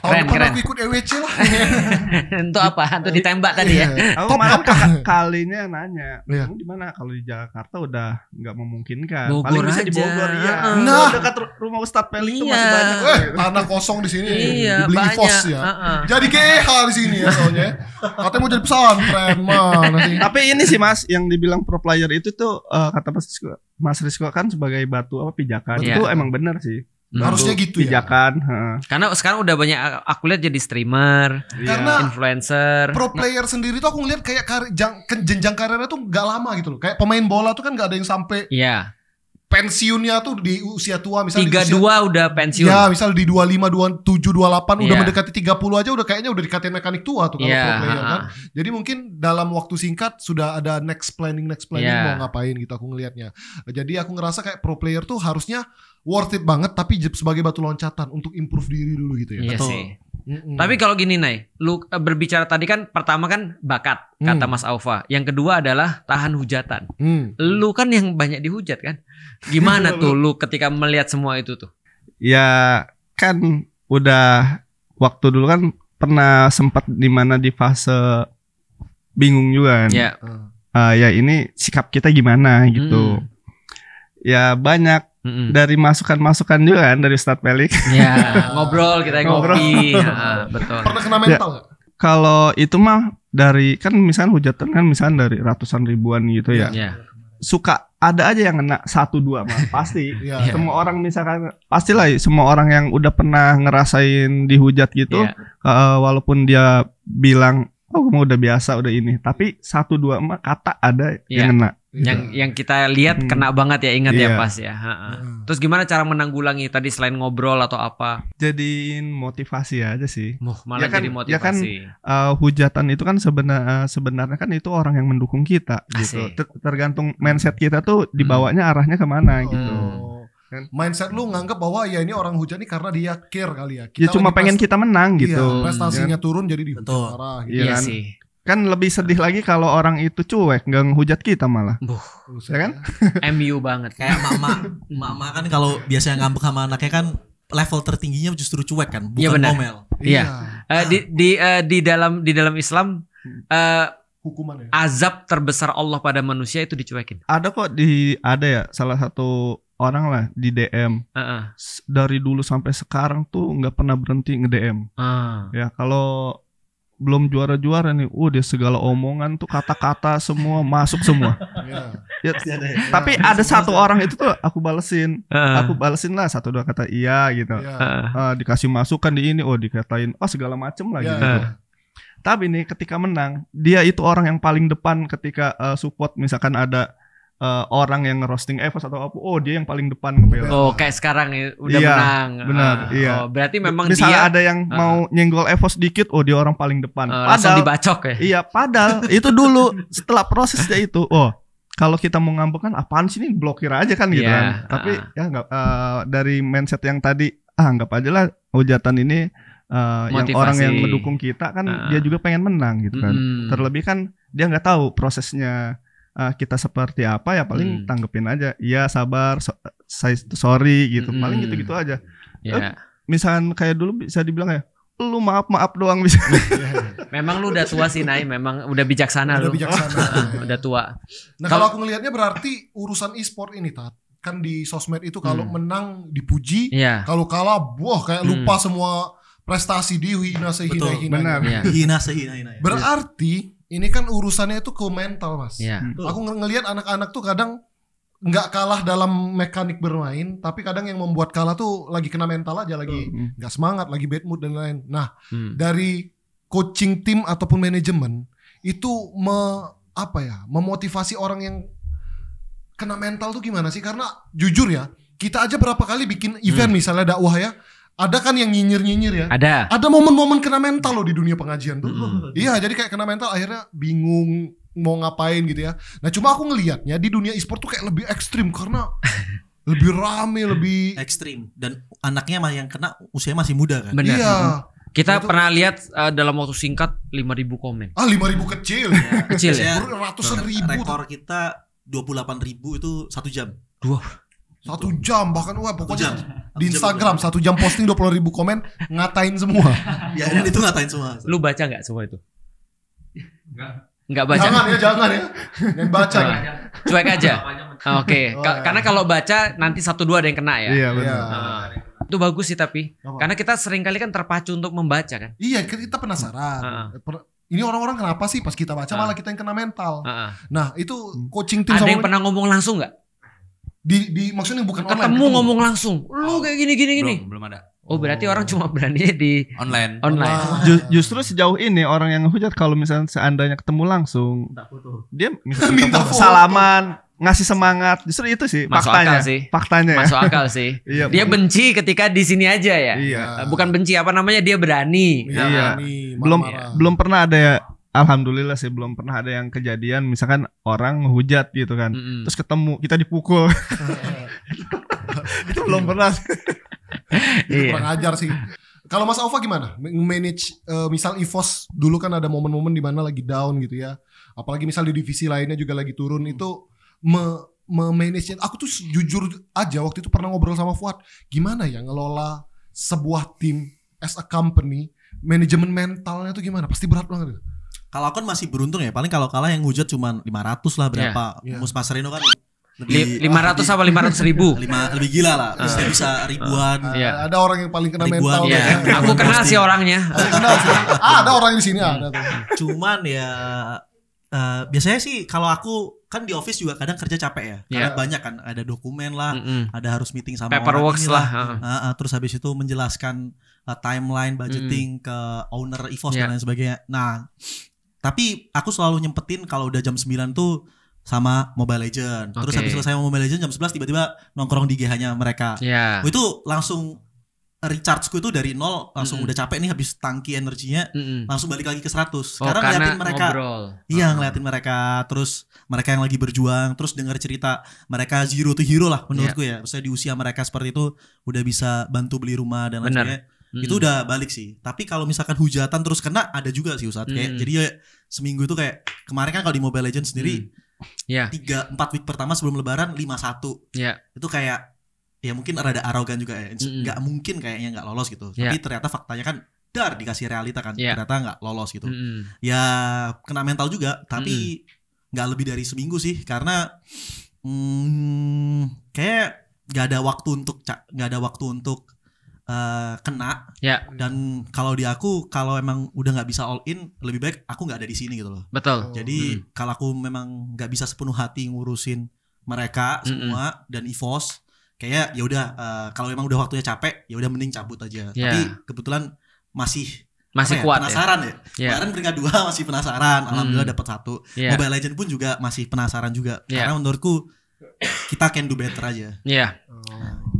Keren. Aku ikut EWC lah. Untuk apa? Untuk ditembak tadi ya. Aku kemarin kalinya nanya, kamu di mana? Kalau di Jakarta udah nggak memungkinkan. Paling bisa di Bogor ya. Nah, dekat rumah Ustadz Pelik itu masih banyak. Tanah kosong di sini. Dibeli Vos ya. Jadi GH di sini ya soalnya. Katanya mau jadi pesantren mana sih? Tapi ini sih Mas, yang dibilang pro player itu tuh kata Mas Rizko kan sebagai batu pijakan. Itu emang benar sih. Harusnya gitu pijakan, ya. Karena sekarang udah banyak aku lihat jadi streamer, influencer. Pro player sendiri tuh aku ngeliat kayak jenjang karirnya tuh gak lama gitu loh. Kayak pemain bola tuh kan gak ada yang sampai pensiunnya tuh di usia tua, misalnya 32 udah pensiun. Ya, misal di 25, 27, 28 udah mendekati 30 aja udah kayaknya udah dikatain mekanik tua tuh kalau pro player kan. Jadi mungkin dalam waktu singkat sudah ada next planning mau ngapain gitu aku ngelihatnya. Jadi aku ngerasa kayak pro player tuh harusnya worth it banget, tapi sebagai batu loncatan untuk improve diri dulu gitu ya. Iya sih. Tapi kalau gini Nay, lu berbicara tadi kan pertama kan bakat kata Mas Aufa, yang kedua adalah tahan hujatan. Lu kan yang banyak dihujat kan? Gimana tuh lu ketika melihat semua itu tuh? Ya kan udah waktu dulu kan pernah sempat di mana di fase bingung juga kan. Ya ini sikap kita gimana gitu. Ya banyak dari masukan-masukan juga kan dari Ustadz Pelik. Ya, ngobrol kita ngopi. Betul. Pernah kena mental nggak? Kalau itu mah dari kan misalnya hujatan kan misalnya dari ratusan ribuan gitu ya. Suka ada aja yang kena 1-2 mah pasti. Semua orang misalkan pastilah semua orang yang udah pernah ngerasain dihujat gitu, walaupun dia bilang oh kamu udah biasa udah ini, tapi 1-2 mah kata ada yang kena. Yang kita lihat kena banget ya, ingat ya pas ya. Terus gimana cara menanggulangi tadi selain ngobrol atau apa? Jadiin motivasi aja sih. Malah ya kan, jadi motivasi. Ya kan hujatan itu kan sebenarnya kan itu orang yang mendukung kita gitu. Tergantung mindset kita tuh dibawanya arahnya kemana gitu. Mindset lu nganggap bahwa ya ini orang hujat nih karena dia care kali ya. Kita cuma pengen kita menang gitu. Prestasinya turun jadi dihujat parah gitu. Iya kan? Kan lebih sedih lagi kalau orang itu cuek nggak ngehujat kita malah. Ya kan? MU banget. Kayak mama kan kalau biasanya ngambek sama anaknya kan level tertingginya justru cuek kan, bukan ngomel. Iya. Di dalam Islam hukuman ya. Azab terbesar Allah pada manusia itu dicuekin. Ada kok ada ya salah satu orang lah di DM. Dari dulu sampai sekarang tuh nggak pernah berhenti nge-DM. Ya kalau belum juara-juara nih, dia segala omongan tuh kata-kata semua masuk semua. Tapi ada satu orang itu tuh aku balesin lah 1-2 kata iya gitu. Dikasih masukan di ini, dikatain segala macem lah gitu. Tapi nih ketika menang, dia itu orang yang paling depan ketika support misalkan ada orang yang ngerosting Evos atau apa, dia yang paling depan ngebela. Kayak sekarang udah menang. Benar, berarti memang misalnya ada yang mau nyenggol Evos dikit, dia orang paling depan. Langsung dibacok ya. Iya, padahal itu dulu setelah prosesnya itu, kalau kita mau ngambek kan apaan sih nih, blokir aja kan gitu kan. Tapi ya nggak dari mindset yang tadi anggap aja lah hujatan ini yang orang yang mendukung kita kan dia juga pengen menang gitu kan. Terlebih kan dia nggak tahu prosesnya kita seperti apa, ya paling tanggepin aja, iya sabar, saya sorry gitu, paling gitu-gitu aja. Misalkan kayak dulu bisa dibilang ya, lu maaf doang bisa. Memang lu udah tua sih Nay, memang udah bijaksana lu. Udah tua. Nah kalau aku ngelihatnya berarti urusan e-sport ini kan di sosmed itu kalau menang dipuji, kalau kalah kayak lupa semua prestasi, dihina sehina-hina. Benar. Dihina sehina-hina. Berarti ini kan urusannya itu ke mental mas. Aku ngelihat anak-anak tuh kadang nggak kalah dalam mekanik bermain, tapi kadang yang membuat kalah tuh lagi kena mental aja, lagi nggak semangat, lagi bad mood dan lain. Nah dari coaching tim ataupun manajemen itu memotivasi orang yang kena mental tuh gimana sih? Karena jujur ya, kita aja berapa kali bikin event misalnya dakwah ya, ada kan yang nyinyir ya. Ada momen-momen kena mental loh di dunia pengajian tuh. Iya, jadi kayak kena mental akhirnya bingung mau ngapain gitu ya. Nah cuma aku ngelihatnya di dunia e-sport tuh kayak lebih ekstrim karena lebih rame, lebih ekstrim, dan anaknya yang kena usia masih muda kan. Benar. Iya. Kita pernah lihat dalam waktu singkat 5.000 komen. 5.000 kecil. Kecil ya. Ratusan ribu. Rekor kita 28.000 itu 1 jam. 1 jam bahkan pokoknya di Instagram 1 jam posting 20.000 komen ngatain semua. Ya itu ngatain semua. Lu baca nggak semua itu? Nggak baca. Jangan ya. Yang baca. Cuek aja. Oke. Karena kalau baca nanti 1-2 ada yang kena ya. Iya benar. Itu bagus sih tapi karena kita sering kali kan terpacu untuk membaca kan. Iya, kita penasaran. Ini orang-orang kenapa sih pas kita baca malah kita yang kena mental. Nah itu coaching tim ada yang pernah ngomong langsung nggak? Di maksudnya bukan ketemu ngomong langsung. Lu kayak gini. Belum ada. Oh berarti orang cuma berani di online. Justru sejauh ini orang yang ngehujat kalau misalnya seandainya ketemu langsung, dia misalnya salaman, ngasih semangat, justru itu sih faktanya. Masuk akal sih. Dia benci ketika di sini aja ya. Bukan benci dia berani. Belum pernah ada ya. Alhamdulillah sih belum pernah ada yang kejadian misalkan orang ngehujat gitu kan, terus ketemu kita dipukul. Itu belum pernah. Kurang ajar sih. Kalau Mas Aufa gimana? Manage misal EVOS dulu kan ada momen-momen di mana lagi down gitu ya. Apalagi misal di divisi lainnya juga lagi turun, itu manage. Aku tuh jujur aja waktu itu pernah ngobrol sama Fuad, gimana ya ngelola sebuah tim as a company, manajemen mentalnya tuh gimana? Pasti berat banget. Kalau aku kan masih beruntung ya. Paling kalau kalah yang hujat cuma 500 lah berapa. Mas Reno kan lebih 500 apa 500.000? Lebih gila lah. Bisa ribuan. Ada orang yang paling kena mental. Aku kenal sih orangnya. Ada orang di sini ada tuh. Cuman ya biasanya sih kalau aku kan di office juga kadang kerja capek ya. Karena banyak kan ada dokumen lah, ada harus meeting sama paperwork lah. Terus habis itu menjelaskan timeline budgeting ke owner EVOS dan lain sebagainya. Nah, tapi aku selalu nyempetin kalau udah jam 9 tuh sama Mobile Legend. Terus habis selesai Mobile Legend jam 11 tiba-tiba nongkrong di GH-nya mereka. Itu langsung recharge-ku itu dari 0 langsung udah capek nih habis tangki energinya langsung balik lagi ke 100. Karena ngeliatin mereka. Iya, ngeliatin mereka, terus mereka yang lagi berjuang, terus dengar cerita mereka zero to hero lah menurutku ya. Maksudnya di usia mereka seperti itu udah bisa bantu beli rumah dan lain sebagainya. Itu udah balik sih. Tapi kalau misalkan hujatan terus kena ada juga sih Ustadz. Kayak jadi ya, seminggu itu kayak kemarin kan kalau di Mobile Legends sendiri 3-4 week pertama sebelum lebaran 5-1. Itu kayak ya mungkin rada arogan juga ya. Nggak mungkin kayaknya nggak lolos gitu. Tapi ternyata faktanya kan dikasih realita kan. Ternyata nggak lolos gitu. Ya kena mental juga. Tapi nggak lebih dari seminggu sih. Karena kayak nggak ada waktu untuk kena. Dan kalau di aku kalau emang udah nggak bisa all in, lebih baik aku nggak ada di sini gitu loh. Betul. Jadi kalau aku memang nggak bisa sepenuh hati ngurusin mereka semua dan EVOS, kayak ya udah kalau emang udah waktunya capek, ya udah mending cabut aja. Tapi kebetulan masih kuat penasaran ya. Kemarin peringkat 2 masih penasaran, alhamdulillah dapat 1. Mobile Legend pun juga masih penasaran juga. Karena menurutku kita can do better aja.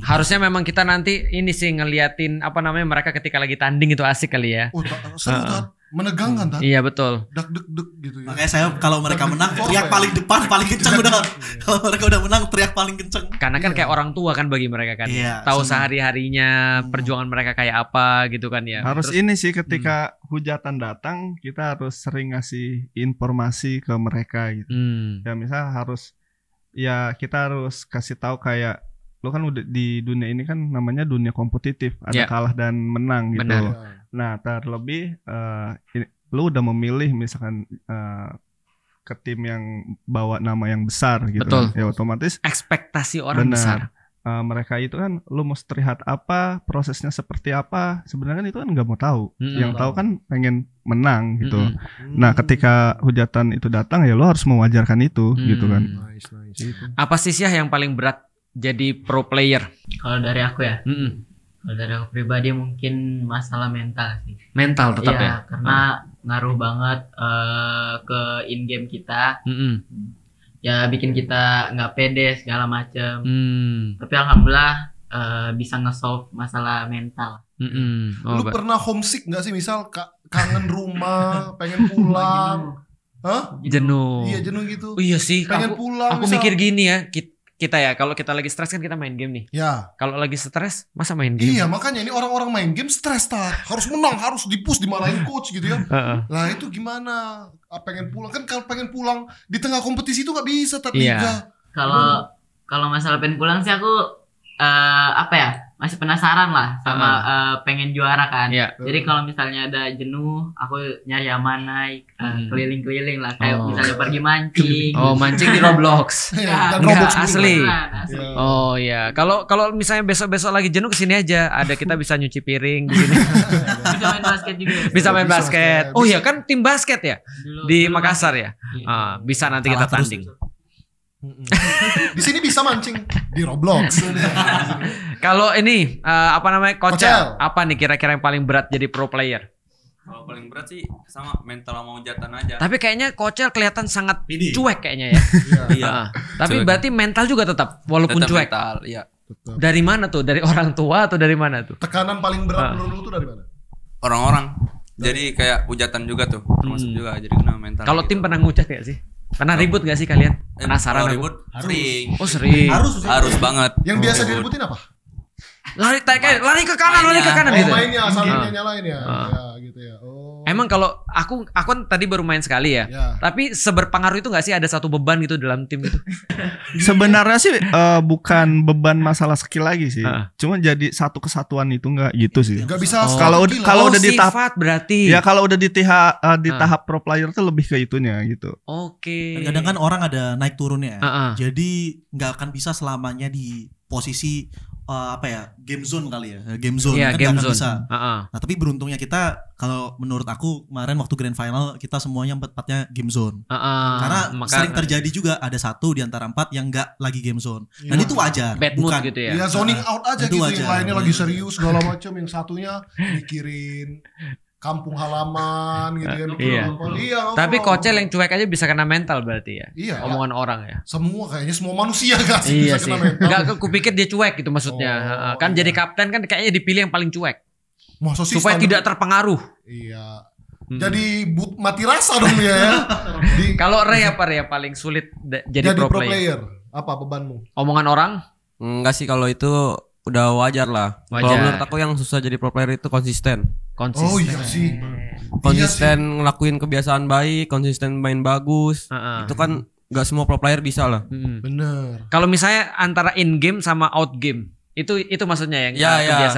Harusnya memang kita nanti ini sih ngeliatin mereka ketika lagi tanding itu asik kali ya. Seru kan? Menegangkan kan? Iya betul. Deg-deg gitu ya. Makanya saya kalau mereka menang teriak paling depan paling kenceng udah. Kalau mereka udah menang teriak paling kenceng. Karena kan kayak orang tua kan bagi mereka kan. Tahu sehari-harinya perjuangan mereka kayak apa gitu kan ya. Harus ini sih ketika hujatan datang kita harus sering ngasih informasi ke mereka gitu. Ya misal kita harus kasih tahu kayak lo kan udah di dunia ini kan namanya dunia kompetitif, ada kalah dan menang gitu. Nah terlebih lo udah memilih misalkan ke tim yang bawa nama yang besar gitu. Ya otomatis ekspektasi orang besar. Mereka itu kan lo mau terlihat apa, prosesnya seperti apa, sebenarnya kan itu kan nggak mau tahu. Yang tahu kan pengen menang gitu. Nah ketika hujatan itu datang ya lo harus mewajarkan itu gitu kan. Apa sih yang paling berat jadi pro player? Kalau dari aku ya, kalau dari aku pribadi mungkin masalah mental sih. Mental tetap ya? Karena ngaruh banget ke in game kita. Ya bikin kita nggak pede segala macem. Tapi alhamdulillah bisa nge-solve masalah mental. Lu pernah homesick nggak sih? Misal kangen rumah, pengen pulang. Jenuh. Iya jenuh gitu. Oh iya sih. Pengen pulang. Aku mikir gini ya. Kita ya kalau kita lagi stres kan kita main game nih. Kalau lagi stres masa main game? Iya makanya ini orang-orang main game stres harus menang, harus di-push, dimarahin coach gitu ya. Lah itu gimana? Pengen pulang kan, kalau pengen pulang di tengah kompetisi itu nggak bisa tapi Kalau masalah pengen pulang sih aku masih penasaran lah sama pengen juara kan. Jadi kalau misalnya ada jenuh, aku nyari mana keliling-keliling lah, kayak misalnya pergi mancing. Mancing di Roblox. Enggak asli. Oh iya. Kalau misalnya besok-besok lagi jenuh kesini aja, ada kita bisa nyuci piring di sini. Bisa main basket juga. Bisa main basket. Oh iya kan tim basket ya di Makassar ya. Bisa nanti kita tanding. Di sini bisa mancing di Roblox. Kalau ini Kocel, apa nih kira-kira yang paling berat jadi pro player? Kalau paling berat sih sama mental sama hujatan aja. Tapi kayaknya Kocel kelihatan sangat cuek kayaknya ya. Iya. Tapi berarti mental juga tetap walaupun cuek. Mental, iya. Dari mana tuh? Dari orang tua atau dari mana tuh? Tekanan paling berat menurut lu tuh dari mana? Orang-orang. Jadi kayak hujatan juga tuh, termasuk juga jadi kena mental. Kalau tim pernah ngujat gak sih? Pernah ribut gak sih kalian? Penasaran aku. Ribut sering. Oh sering. Harus banget. Yang biasa diributin apa? Lari ke kanan gitu. Mainnya asalnya nyalain ya. Ya gitu ya. Emang kalau aku kan tadi baru main sekali ya. Tapi seberpengaruh itu nggak sih ada satu beban gitu dalam tim itu? Sebenarnya sih bukan beban masalah skill lagi sih. Cuma jadi satu kesatuan itu nggak gitu sih. Nggak bisa. Kalau udah di tahap berarti. Ya kalau udah di tahap pro player tuh lebih ke itunya gitu. Oke. Kadang kan orang ada naik turunnya. Jadi nggak akan bisa selamanya di posisi game zone kali ya, game zone kan game gak akan zone. bisa. Nah tapi beruntungnya kita, kalau menurut aku kemarin waktu grand final kita semuanya 4-4-nya game zone. Karena sering terjadi juga ada satu di antara 4 yang nggak lagi game zone. Dan itu wajar. Bad mood gitu ya. Ya zoning out aja gitu, wajar. Yang lainnya lagi serius segala macam, yang satunya mikirin kampung halaman gitu kan. Iya. Tapi Kocel yang cuek aja bisa kena mental berarti ya. Iya. Omongan orang ya. Kayaknya semua manusia gak sih bisa kena mental. Enggak, kupikir dia cuek gitu maksudnya. Kan jadi kapten kan kayaknya dipilih yang paling cuek. Masa sih supaya tidak terpengaruh. Iya. Jadi mati rasa dong ya. Kalau Ray apa Ray paling sulit jadi pro player? Apa bebanmu? Omongan orang? Enggak sih, kalau itu udah wajar lah. Kalau menurut aku yang susah jadi pro player itu konsisten. Oh iya sih. Konsisten ngelakuin kebiasaan baik, konsisten main bagus. Itu kan gak semua pro player bisa lah. Bener. Kalau misalnya antara in game sama out game, itu maksudnya yang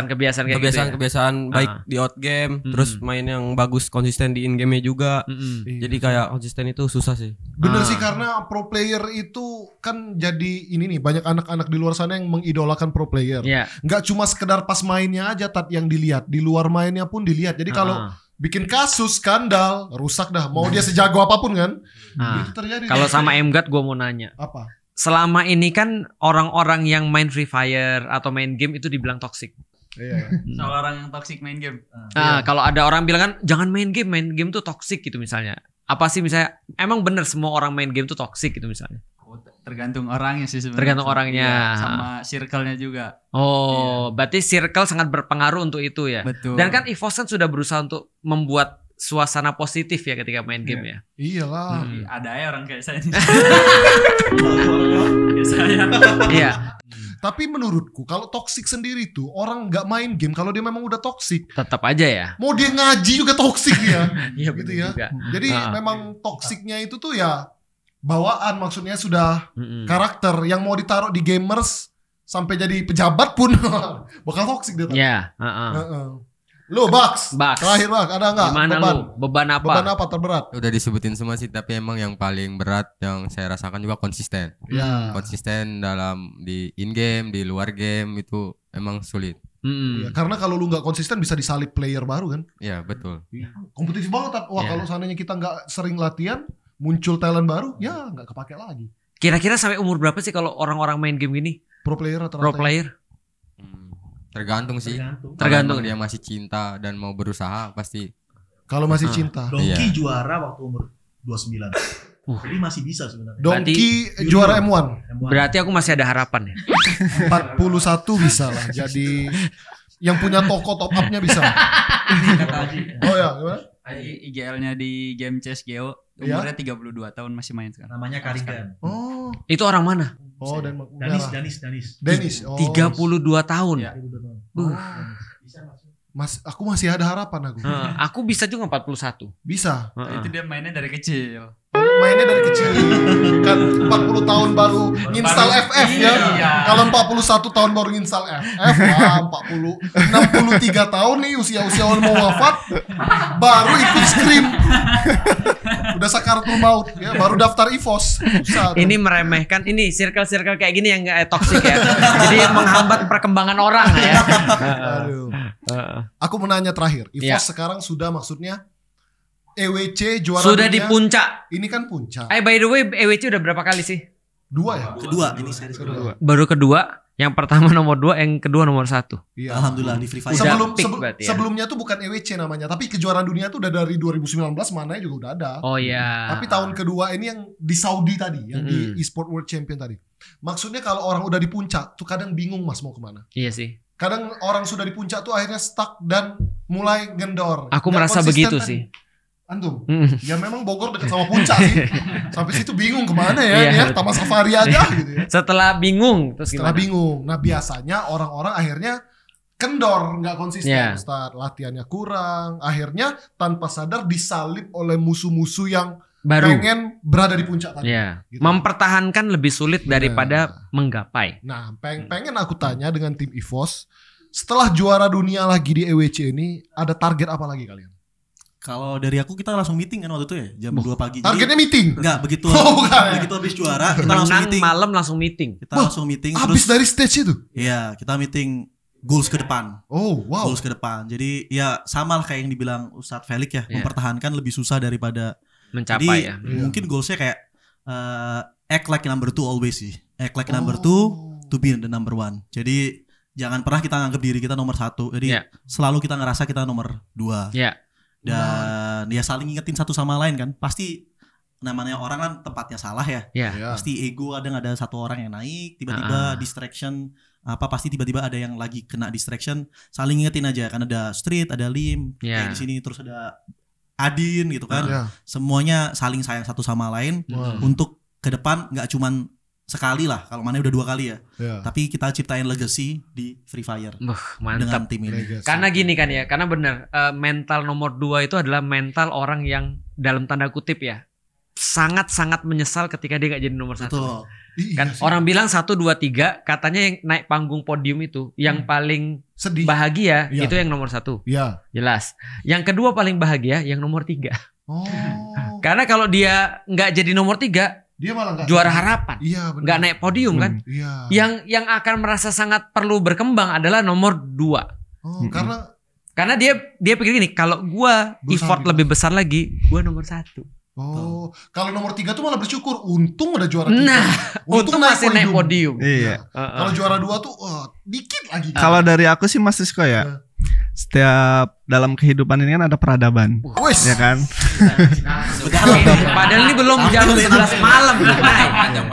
kebiasaan kayak gitu ya? Kebiasaan baik di out game, terus main yang bagus konsisten di in game-nya juga. Jadi kayak konsisten itu susah sih. Bener sih, karena pro player itu kan jadi ini nih, banyak anak-anak di luar sana yang mengidolakan pro player. Nggak cuma sekedar pas mainnya aja yang dilihat, di luar mainnya pun dilihat. Jadi kalau bikin kasus skandal, rusak dah. Mau dia sejago apapun kan, itu terjadi. Kalau sama MGAT gue mau nanya. Apa? Selama ini kan orang-orang yang main Free Fire atau main game itu dibilang toxic. Soal orang yang toxic main game. Kalau ada orang bilang kan jangan main game tuh toxic gitu misalnya. Apa sih misalnya emang bener semua orang main game tuh toxic gitu misalnya? Tergantung orangnya sih sebenarnya. Tergantung orangnya. Sama circle-nya juga. Berarti circle sangat berpengaruh untuk itu ya. Betul. Dan kan EVOS kan sudah berusaha untuk membuat suasana positif ya ketika main game ya. Iyalah. Ada ya orang kayak saya. Iya. Tapi menurutku kalau toxic sendiri tuh orang nggak main game kalau dia memang udah toxic. Tetap aja ya. Mau dia ngaji juga toxic ya. Iya gitu ya. Juga. Jadi memang toksiknya itu tuh ya bawaan, maksudnya sudah karakter yang mau ditaruh di gamers sampai jadi pejabat pun bakal toxic dia. Iya. Lu Bax, terakhir Bax, ada nggak beban? Beban apa? Beban apa terberat? Udah disebutin semua sih, tapi emang yang paling berat yang saya rasakan juga konsisten. Konsisten dalam di in game, di luar game itu emang sulit. Ya, karena kalau lu nggak konsisten bisa disalip player baru kan? Iya betul. Kompetitif banget. Wah kalau seandainya kita nggak sering latihan, muncul talent baru, ya nggak kepake lagi. Kira-kira sampai umur berapa sih kalau orang-orang main game gini? Pro player atau pro player? Tergantung sih. Tergantung dia masih cinta dan mau berusaha pasti. Kalau masih cinta. Donkey juara waktu umur 29. Jadi masih bisa sebenarnya. Donkey juara M1. Berarti aku masih ada harapan ya. 41 bisa lah. Jadi yang punya toko top up-nya bisa. Oh ya, gimana? IGL-nya di game Chess Geo umurnya 32 tahun masih main sekarang. Namanya Karigan. Oh. Itu orang mana? Oh, Danis. Oh. 32 tahun. Ya. Aku masih ada harapan aku. Aku bisa juga 41. Bisa. Itu dia mainnya dari kecil. Mainnya dari kecil. Kan 40 tahun baru nginstal FF ya. Kalau 41 tahun baru nginstal FF, 63 tahun nih usia-usia mau wafat baru ikut Scream. Udah sakaratul maut ya, baru daftar EVOS. Ini meremehkan, ini circle-circle kayak gini yang toxic ya. Jadi menghambat perkembangan orang ya. Aduh. Aku menanya terakhir, EVOS sekarang sudah maksudnya EWC juara sudah dunia, di puncak. Ini kan puncak. By the way, EWC udah berapa kali sih? 2 ya? Kedua, ini seri kedua. Baru kedua. Yang pertama nomor 2, yang kedua nomor 1. Iya. Alhamdulillah di Free Fire. Sebelumnya tuh bukan EWC namanya, tapi kejuaraan dunia tuh udah dari 2019 mananya juga udah ada. Oh iya. Tapi tahun kedua ini yang di Saudi tadi, yang di eSport World Champion tadi. Maksudnya kalau orang udah di puncak tuh kadang bingung Mas mau kemana. Iya sih. Kadang orang sudah di puncak tuh akhirnya stuck dan mulai gendor. Aku merasa begitu sih. Antum, ya memang Bogor dekat sama puncak sih. Sampai situ bingung kemana ya, Taman Safari aja gitu ya. Setelah bingung, terus setelah bingung. Nah biasanya orang-orang akhirnya kendor, nggak konsisten. Start latihannya kurang, akhirnya tanpa sadar disalib oleh musuh-musuh yang pengen berada di puncak tadi. Gitu. Mempertahankan lebih sulit daripada menggapai. Nah, pengen aku tanya dengan tim EVOS, setelah juara dunia lagi di EWC ini, ada target apa lagi kalian? Kalau dari aku kita langsung meeting kan waktu itu ya jam 2 pagi. Targetnya meeting? Enggak, begitu habis juara kita langsung meeting. Malam langsung meeting. Kita langsung meeting. Habis dari stage itu? Iya, kita meeting goals ke depan. Oh, wow. Goals ke depan. Jadi ya sama lah kayak yang dibilang Ustadz Felix ya, mempertahankan lebih susah daripada mencapai. Jadi mungkin goalsnya kayak act like number 2 always sih. Act like number 2 to be the number 1. Jadi jangan pernah kita nganggap diri kita nomor 1. Jadi selalu kita ngerasa kita nomor 2. Dan ya saling ingetin satu sama lain kan. Pasti namanya orang kan tempatnya salah ya. Pasti ego kadang ada satu orang yang naik, tiba-tiba distraction pasti tiba-tiba ada yang lagi kena distraction. Saling ingetin aja kan, ada Street, ada Lim, kayak di sini terus ada Adin gitu kan. Semuanya saling sayang satu sama lain untuk ke depan, nggak cuman sekali lah, kalau mana udah 2 kali ya. Tapi kita ciptain legacy di Free Fire. Mantap dengan tim ini. Legacy. Karena gini kan ya, karena benar mental nomor 2 itu adalah mental orang yang dalam tanda kutip ya sangat-sangat menyesal ketika dia gak jadi nomor 1. Kan orang bilang 1, 2, 3 katanya yang naik panggung podium itu yang paling sedih, bahagia itu yang nomor 1. Jelas. Yang kedua paling bahagia yang nomor 3. Karena kalau dia nggak jadi nomor 3 dia malah juara harapan, nggak naik podium kan. Yang akan merasa sangat perlu berkembang adalah nomor 2. Karena dia pikir gini, kalau gua effort lebih besar lagi, gua nomor 1. Kalau nomor 3 tuh malah bersyukur, untung ada juara 3. Nah, untung masih naik podium. Kalau juara 2 tuh dikit lagi. Kalau dari aku sih Mas Sisko ya, setiap dalam kehidupan ini kan ada peradaban, ya kan? Padahal ini belum jam 11 malam.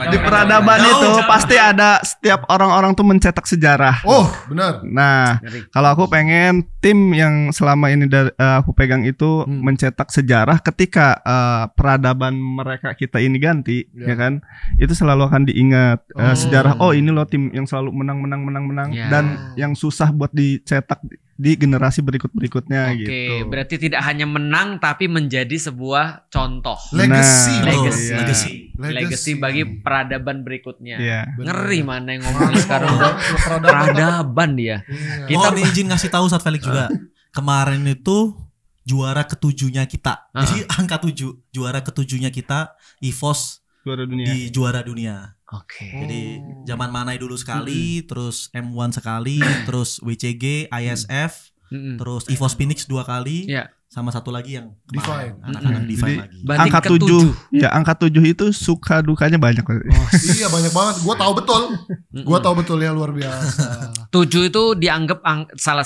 Di peradaban itu pasti ada, setiap orang-orang tuh mencetak sejarah. Benar. Nah, kalau aku pengen tim yang selama ini aku pegang itu mencetak sejarah ketika peradaban mereka kita ini ganti, ya kan? Itu selalu akan diingat sejarah. Oh, ini loh tim yang selalu menang dan yang susah buat dicetak di generasi berikutnya gitu. Berarti tidak hanya menang tapi menjadi sebuah contoh. Legacy bagi peradaban berikutnya. Ngeri mana yang ngomong sekarang peradaban dia. Kita izin ngasih tahu Ustadz Felix juga. Kemarin itu juara ke-7-nya kita. Jadi angka 7, juara ke-7-nya kita EVOS di juara dunia. Jadi zaman Manai dulu sekali, terus M1 sekali, terus WCG, ISF, terus EVOS Phoenix 2 kali, sama satu lagi yang Divine. Anak-anak Divine lagi. Angka 7, angka 7 itu suka dukanya banyak. Iya banyak banget. Gua tahu betul ya, luar biasa. 7 itu dianggap salah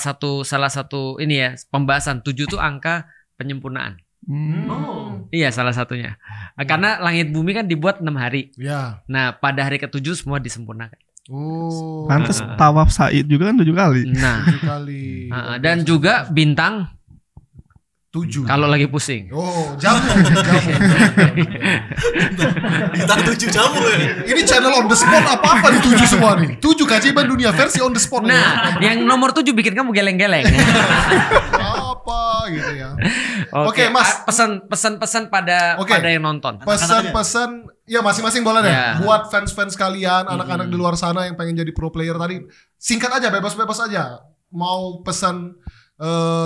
satu ini ya pembahasan. 7 itu angka penyempurnaan. Iya salah satunya. Karena langit bumi kan dibuat 6 hari. Nah pada hari ke-7 semua disempurnakan. Pantes tawaf Said juga kan 7 kali. Nah 7 kali. Dan juga bintang 7 kalau lagi pusing. Jamu. Bintang 7 jamu ya. Ini channel on the spot apa di 7 semua nih. 7 keajaiban dunia versi on the spot. Nah yang nomor 7 bikin kamu geleng-geleng. Apa gitu ya. Oke, Mas. Pesan-pesan pada yang nonton. Pesan-pesan ya masing-masing boleh deh. Buat fans-fans kalian, anak-anak di luar sana yang pengen jadi pro player tadi, singkat aja, bebas-bebas aja. Mau pesan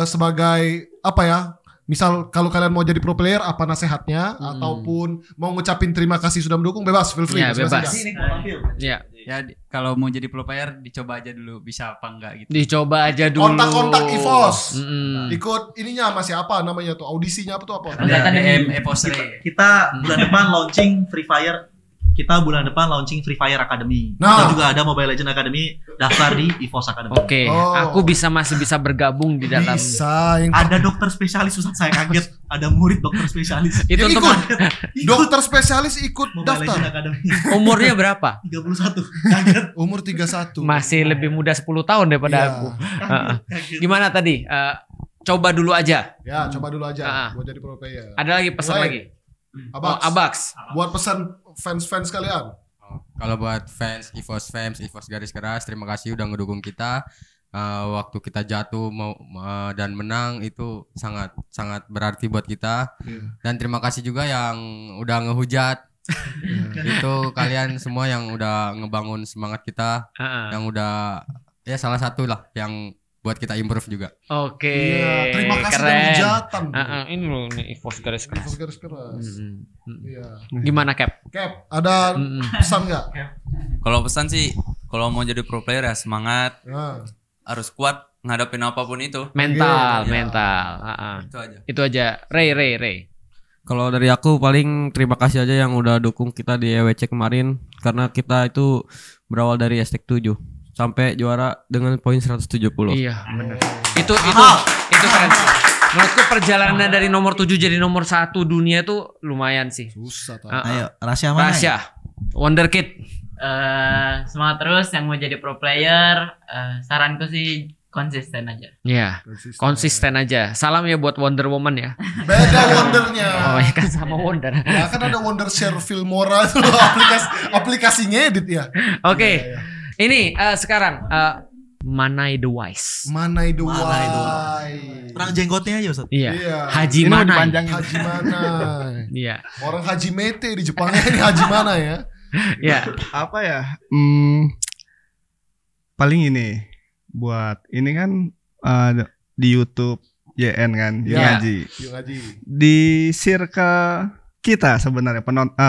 sebagai apa ya? Misal kalau kalian mau jadi pro player, apa nasihatnya? Ataupun mau ngucapin terima kasih sudah mendukung, bebas, feel free. Bebas. Ya kalau mau jadi pro player dicoba aja dulu bisa apa enggak gitu. Dicoba aja dulu. Kontak EVOS. Ikut ininya masih apa namanya tuh, audisinya apa tuh apa? EVOS. Kita bulan depan launching Free Fire. Kita bulan depan launching Free Fire Academy. Kita juga ada Mobile Legends Academy, daftar di EVOS Academy. Aku masih bisa bergabung di dalam. Ada dokter spesialis, Ustaz, saya kaget. Ada murid dokter spesialis. Itu ikut. Dokter spesialis ikut Mobile daftar. Umurnya berapa? 31. Kaget. Umur 31. Masih lebih muda 10 tahun daripada aku. Gimana tadi? Coba dulu aja. Ya, coba dulu aja buat jadi pro player. Ada lagi pesan lagi? Abax. Buat pesan fans kalian. Kalau buat fans EVOS garis keras, terima kasih udah ngedukung kita. waktu kita jatuh dan menang itu sangat berarti buat kita. Dan terima kasih juga yang udah ngehujat. Itu kalian semua yang udah ngebangun semangat kita, yang udah ya salah satu lah yang buat kita improve juga. Oke. Terima kasih dan hujatan. Ini loh nih EVOS garis keras. Iya. Gimana Cap, ada pesan nggak? Kalau pesan sih, kalau mau jadi pro player ya semangat, harus kuat ngadepin apapun itu. Mental. Itu aja. Ray. Kalau dari aku paling terima kasih aja yang udah dukung kita di EWC kemarin, karena kita itu berawal dari STEK 7 sampai juara dengan poin 170. Iya, benar. Itu keren. Menurutku perjalanan dari nomor 7 jadi nomor 1 dunia tuh lumayan sih. Susah. Ayo, rahasia mana? Wonderkid. Semangat terus yang mau jadi pro player. Saranku sih konsisten aja. Iya, konsisten aja. Salam ya buat Wonder Woman ya. Beda Wondernya. Oh ya kan sama Wonder. Ya kan ada Wonder Share Filmora itu aplikasinya edit ya. Oke. Ini sekarang Manai the Wise. Orang jenggotnya aja Ustaz. Iya. Haji Manai. Iya. Orang Haji Mete di Jepangnya ini Haji Mana ya? Iya. Apa ya? Paling ini buat ini kan di YouTube YN kan, Yung Haji. Di circle kita sebenarnya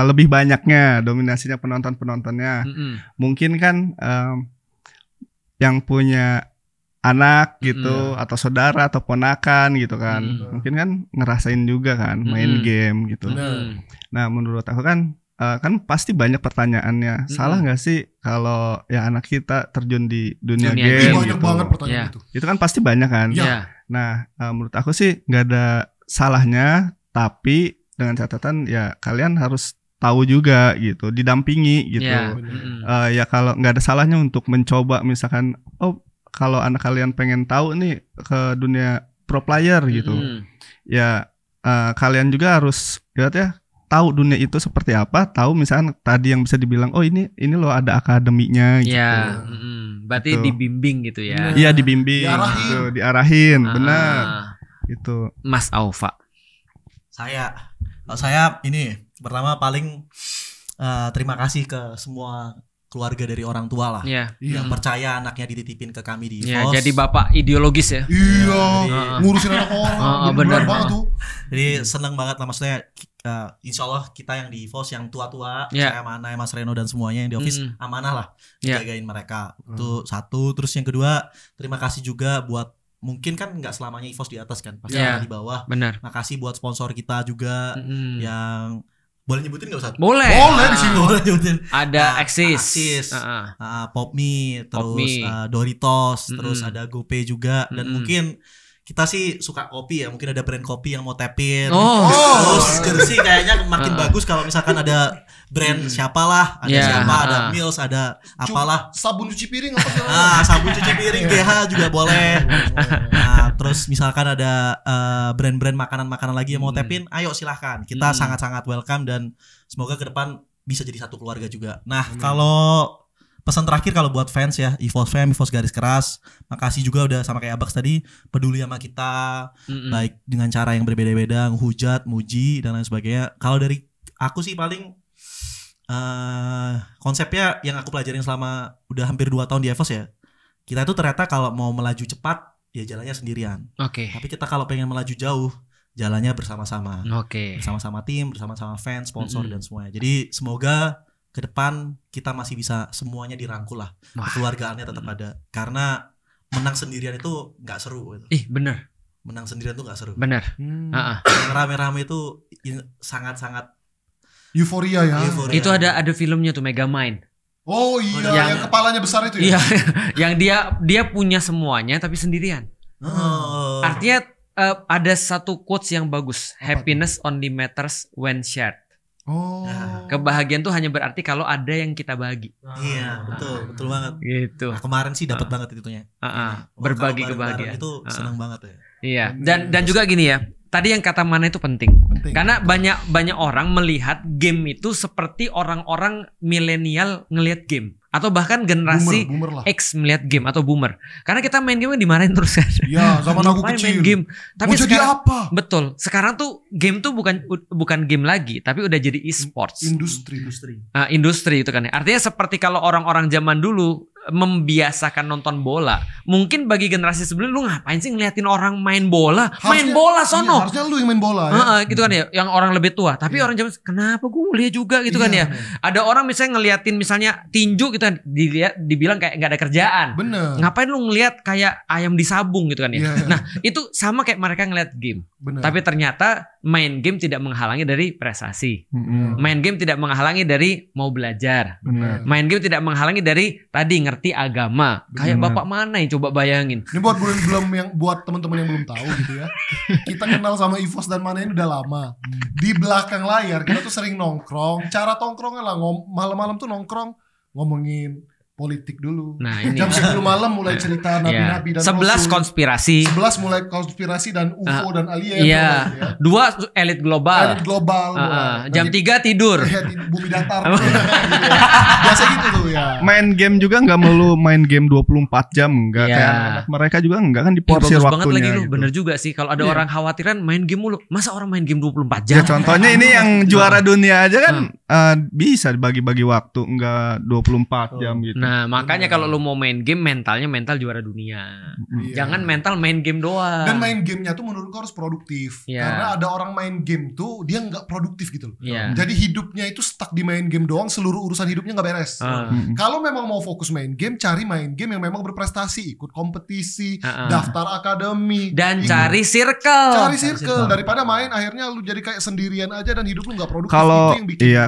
lebih banyaknya dominasinya penontonnya. Mungkin kan yang punya anak gitu atau saudara atau ponakan gitu kan. Mungkin kan ngerasain juga kan main game gitu. Nah, menurut aku kan pasti banyak pertanyaannya. Salah nggak sih kalau ya anak kita terjun di dunia game banyak gitu. banget pertanyaan itu kan pasti banyak kan. Nah, menurut aku sih nggak ada salahnya, tapi dengan catatan ya kalian harus tahu juga gitu, didampingi gitu. Ya kalau nggak ada salahnya untuk mencoba, misalkan kalau anak kalian pengen tahu nih ke dunia pro player gitu, ya kalian juga harus ya tahu dunia itu seperti apa, tahu misalkan tadi yang bisa dibilang ini loh ada akademinya gitu. Ya, berarti gitu. Dibimbing gitu ya. Iya, dibimbing, diarahin, benar. Itu. Mas Aufa. Saya ini pertama paling terima kasih ke semua keluarga dari orang tua lah, yang percaya anaknya dititipin ke kami di EVOS. Jadi bapak ideologis ya. Iya, ngurusin anak orang. Benar banget tuh. Jadi seneng banget lah, maksudnya insya Allah kita yang di EVOS yang tua-tua, saya Manai, Mas Reno dan semuanya yang di office amanah lah jagain mereka. Itu satu. Terus yang kedua, terima kasih juga buat, mungkin kan nggak selamanya EVOS di atas kan, pasti ada di bawah. Benar. Makasih buat sponsor kita juga yang boleh nyebutin nggak Ustaz? Boleh di sini. Boleh nyebutin. Ada Axis, Popme, terus Doritos, terus ada GoPay juga, dan mungkin kita sih suka kopi ya, mungkin ada brand kopi yang mau tapin. Terus jersey kayaknya makin bagus kalau misalkan ada brand siapalah, ada Mills, ada apalah. Sabun cuci piring apa? Sabun cuci piring GH juga boleh. Terus misalkan ada brand-brand makanan-makanan lagi yang mau tapin, ayo silahkan. Kita sangat-sangat welcome dan semoga ke depan bisa jadi satu keluarga juga. Nah, kalau pesan terakhir kalau buat fans ya, EVOS garis keras, makasih juga udah sama kayak Abax tadi, peduli sama kita, baik dengan cara yang berbeda-beda, hujat, muji dan lain sebagainya. Kalau dari aku sih paling konsepnya yang aku pelajarin selama udah hampir 2 tahun di EVOS ya, kita itu ternyata kalau mau melaju cepat ya jalannya sendirian. Tapi kita kalau pengen melaju jauh, jalannya bersama-sama. Bersama-sama tim, bersama-sama fans, sponsor dan semuanya. Jadi semoga ke depan kita masih bisa semuanya dirangkul lah, kekeluargaannya tetap ada, karena menang sendirian itu nggak seru gitu. Bener, menang sendirian tuh nggak seru. Bener. Yang rame-rame itu sangat-sangat euforia ya. Itu ada filmnya tuh, Megamind. Oh iya, yang kepalanya besar itu ya. Iya, yang dia punya semuanya tapi sendirian. Artinya ada satu quotes yang bagus, happiness only matters when shared. Kebahagiaan tuh hanya berarti kalau ada yang kita bagi. Iya, betul banget. Gitu. Nah, kemarin sih dapat banget itunya. Berbagi kebahagiaan itu senang banget ya. Iya, dan juga gini ya. Tadi yang kata Mana itu penting. Karena banyak orang melihat game itu seperti orang-orang milenial ngelihat game. atau bahkan generasi boomer X melihat game atau boomer. Karena kita main game dimarahin terus kan. Iya, zaman aku kecil. Main game. Tapi mau sekarang, jadi apa? Betul. Sekarang tuh game tuh bukan game lagi, tapi udah jadi e-sports. Industri itu kan ya. Artinya seperti kalau orang-orang zaman dulu membiasakan nonton bola. Mungkin bagi generasi sebelum lu ngapain sih ngeliatin orang main bola? Main bola sono. Iya, harusnya lu yang main bola ya. Gitu kan ya, yang orang lebih tua. Tapi orang zaman kenapa gue lihat juga gitu kan ya. Ada orang misalnya ngeliatin misalnya tinju gitu kan, dibilang kayak nggak ada kerjaan. Bener. Ngapain lu ngeliat kayak ayam di sabung gitu kan ya. Nah, itu sama kayak mereka ngeliat game. Bener. Tapi ternyata main game tidak menghalangi dari prestasi. Main game tidak menghalangi dari mau belajar. Bener. Main game tidak menghalangi dari tadi ngerti agama. Kayak bapak mana yang coba bayangin. Ini buat teman-teman yang belum tahu gitu ya. Kita kenal sama Evos dan Mana ini udah lama. Di belakang layar kita tuh sering nongkrong. Cara nongkrongnya lah malam-malam tuh nongkrong ngomongin politik dulu. Nah, ini jam 10 malam mulai cerita nabi-nabi dan 11 konspirasi. 11 mulai konspirasi dan UFO dan alien. Iya. 2 elit global. Jam 3 tidur. Bumi datar. Biasa gitu tuh ya. Main game juga nggak melulu main game 24 jam enggak kayak mereka juga enggak kan diporsir waktunya. Banget lagi lu. Gitu. Bener juga sih kalau ada orang khawatiran main game mulu. Masa orang main game 24 jam? Ya contohnya ini yang juara dunia aja kan bisa dibagi-bagi waktu enggak 24 jam gitu. Nah, makanya kalau lu mau main game mentalnya mental juara dunia. Jangan mental main game doang. Dan main gamenya tuh menurutku harus produktif. Karena ada orang main game tuh dia nggak produktif gitu loh. Jadi hidupnya itu stuck di main game doang, seluruh urusan hidupnya nggak beres. Kalau memang mau fokus main game, cari main game yang memang berprestasi, ikut kompetisi, daftar akademi, dan cari circle. Daripada main akhirnya lu jadi kayak sendirian aja dan hidup lu nggak produktif.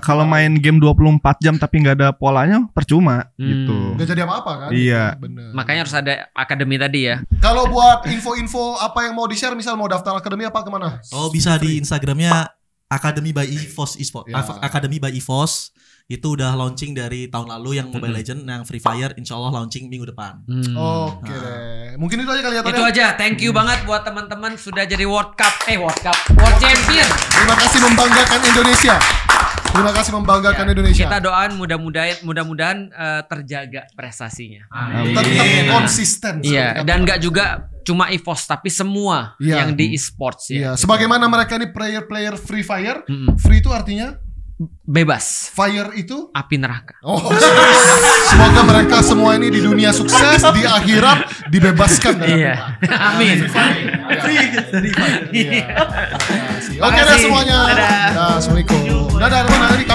Kalau main game 24 jam tapi nggak ada polanya percuma gitu. Gak jadi apa-apa kan? Iya. Bener. Makanya harus ada akademi tadi ya. Kalau buat info-info apa yang mau di-share, misal mau daftar akademi apa kemana? Oh bisa di Instagramnya Academy by EVOS Esport. Academy by EVOS itu udah launching dari tahun lalu yang Mobile Legends, yang Free Fire insya Allah launching minggu depan. Oke deh. Mungkin itu aja kali ya. Itu aja. Thank you banget buat teman-teman sudah jadi World Champion. Terima kasih membanggakan Indonesia. Indonesia. Kita doain mudah-mudahan terjaga prestasinya. Tetap konsisten. Iya. Dan nggak juga cuma EVOS tapi semua yang di e-sports ya. Sebagaimana mereka ini player Free Fire. Free itu artinya bebas. Fire itu api neraka. Semoga mereka semua ini di dunia sukses, di akhirat dibebaskan dari amin. Oke dah semuanya. Assalamualaikum. Dadah teman-teman.